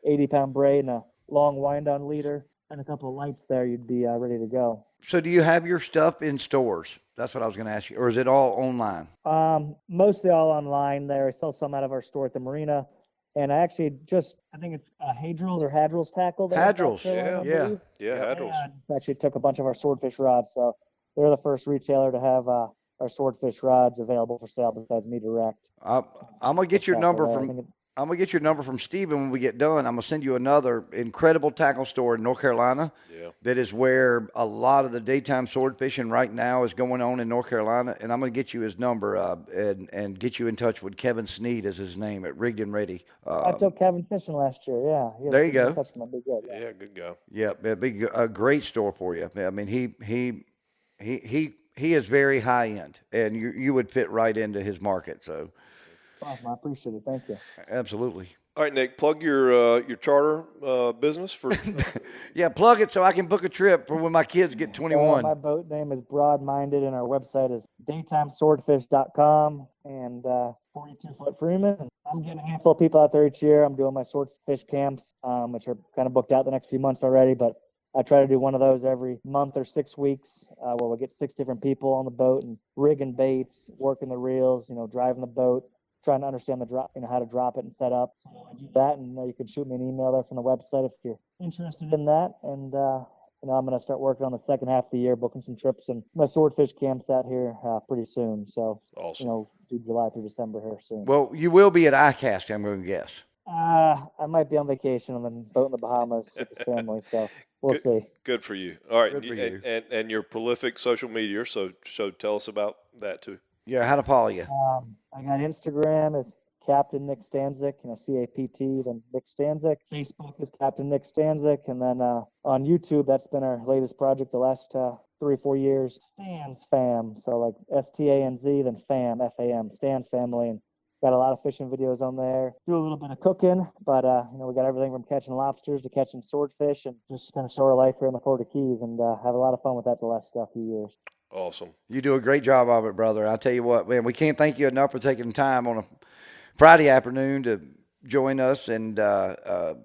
80-pound braid and a long wind-on leader and a couple of lights there, you'd be ready to go. So do you have your stuff in stores? That's what I was going to ask you. Or is it all online? Mostly all online there. I sell some out of our store at the marina. And I actually I think it's Hadrils or Hadrils tackle there. Hadrils, Yeah, Yeah. Hadrils. I actually took a bunch of our swordfish rods. So they're the first retailer to have our swordfish rods available for sale besides me direct. I'm gonna get your number there. from. I'm gonna get your number from Steven when we get done. I'm gonna send you another incredible tackle store in North Carolina. Yeah. That is where a lot of the daytime sword fishing right now is going on in North Carolina. And I'm gonna get you his number and get you in touch with Kevin Sneed is his name at Rigged and Ready. I took Kevin fishing last year. Yeah. There you go. Touch him, that'd be good. Yeah, good go. Yeah, it'd be a great store for you. I mean, he is very high end, and you would fit right into his market. So. Awesome. I appreciate it. Thank you. Absolutely. All right, Nick, plug your charter business for. Yeah, plug it so I can book a trip for when my kids get 21. My boat name is Broad Minded, and our website is daytimeswordfish.com. and 42-foot Freeman. And I'm getting a handful of people out there each year. I'm doing my swordfish camps, which are kind of booked out the next few months already, but I try to do one of those every month or 6 weeks, where we'll get 6 different people on the boat and rigging baits, working the reels, driving the boat, trying to understand the drop, how to drop it and set up. So I do that, and you can shoot me an email there from the website if you're interested in that. And I'm going to start working on the second half of the year, booking some trips and my swordfish camps out here pretty soon. So, awesome. Do July through December here soon. Well, you will be at ICAST, I'm going to guess. I might be on vacation on the boat in the Bahamas with the family, so we'll see. Good for you. All right, Good for you. And you're prolific social media, so tell us about that too. Yeah, how to follow you? I got Instagram is Captain Nick Stanczyk, CAPT, then Nick Stanczyk. Facebook is Captain Nick Stanczyk, and then on YouTube, that's been our latest project the last 3 or 4 years. Stan's Fam, so like STANZ, then Fam, FAM, Stan's Family, and got a lot of fishing videos on there. Do a little bit of cooking, but we got everything from catching lobsters to catching swordfish, and just kind of show our life here in the Florida Keys, and have a lot of fun with that the last few years. Awesome. You do a great job of it, brother. I'll tell you what, man, we can't thank you enough for taking time on a Friday afternoon to join us and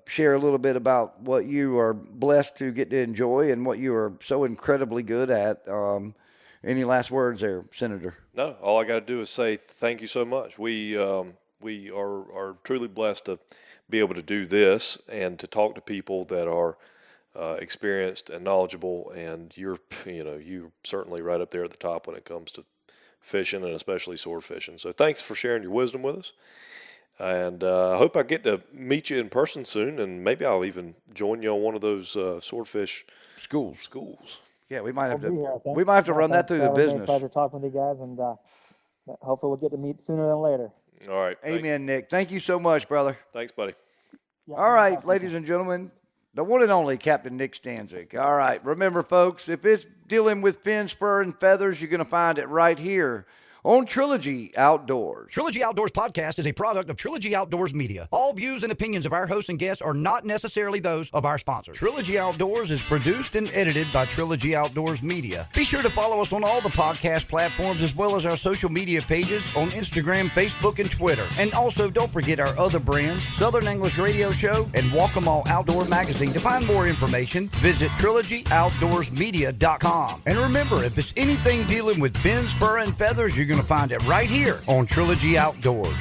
share a little bit about what you are blessed to get to enjoy and what you are so incredibly good at. Any last words there, Senator? No, all I got to do is say thank you so much. We are truly blessed to be able to do this and to talk to people that are experienced and knowledgeable, and you're certainly right up there at the top when it comes to fishing and especially sword fishing. So thanks for sharing your wisdom with us, and I hope I get to meet you in person soon, and maybe I'll even join you on one of those swordfish schools. Yeah, we might have to run that through the business. Pleasure talking with you guys, and hopefully we'll get to meet sooner than later. All right. Amen, Nick. Thank you so much, brother. Thanks, buddy. Yeah, all right, ladies and gentlemen, the one and only Captain Nick Stanczyk. All right, remember, folks, if it's dealing with fins, fur, and feathers, you're going to find it right here on Trilogy Outdoors. Trilogy Outdoors Podcast is a product of Trilogy Outdoors Media. All views and opinions of our hosts and guests are not necessarily those of our sponsors. Trilogy Outdoors is produced and edited by Trilogy Outdoors Media. Be sure to follow us on all the podcast platforms as well as our social media pages on Instagram, Facebook, and Twitter. And also, don't forget our other brands, Southern English Radio Show and Walk 'Em All Outdoor Magazine. To find more information, visit TrilogyOutdoorsMedia.com. And remember, if it's anything dealing with fins, fur, and feathers, you're going to find it right here on Trilogy Outdoors.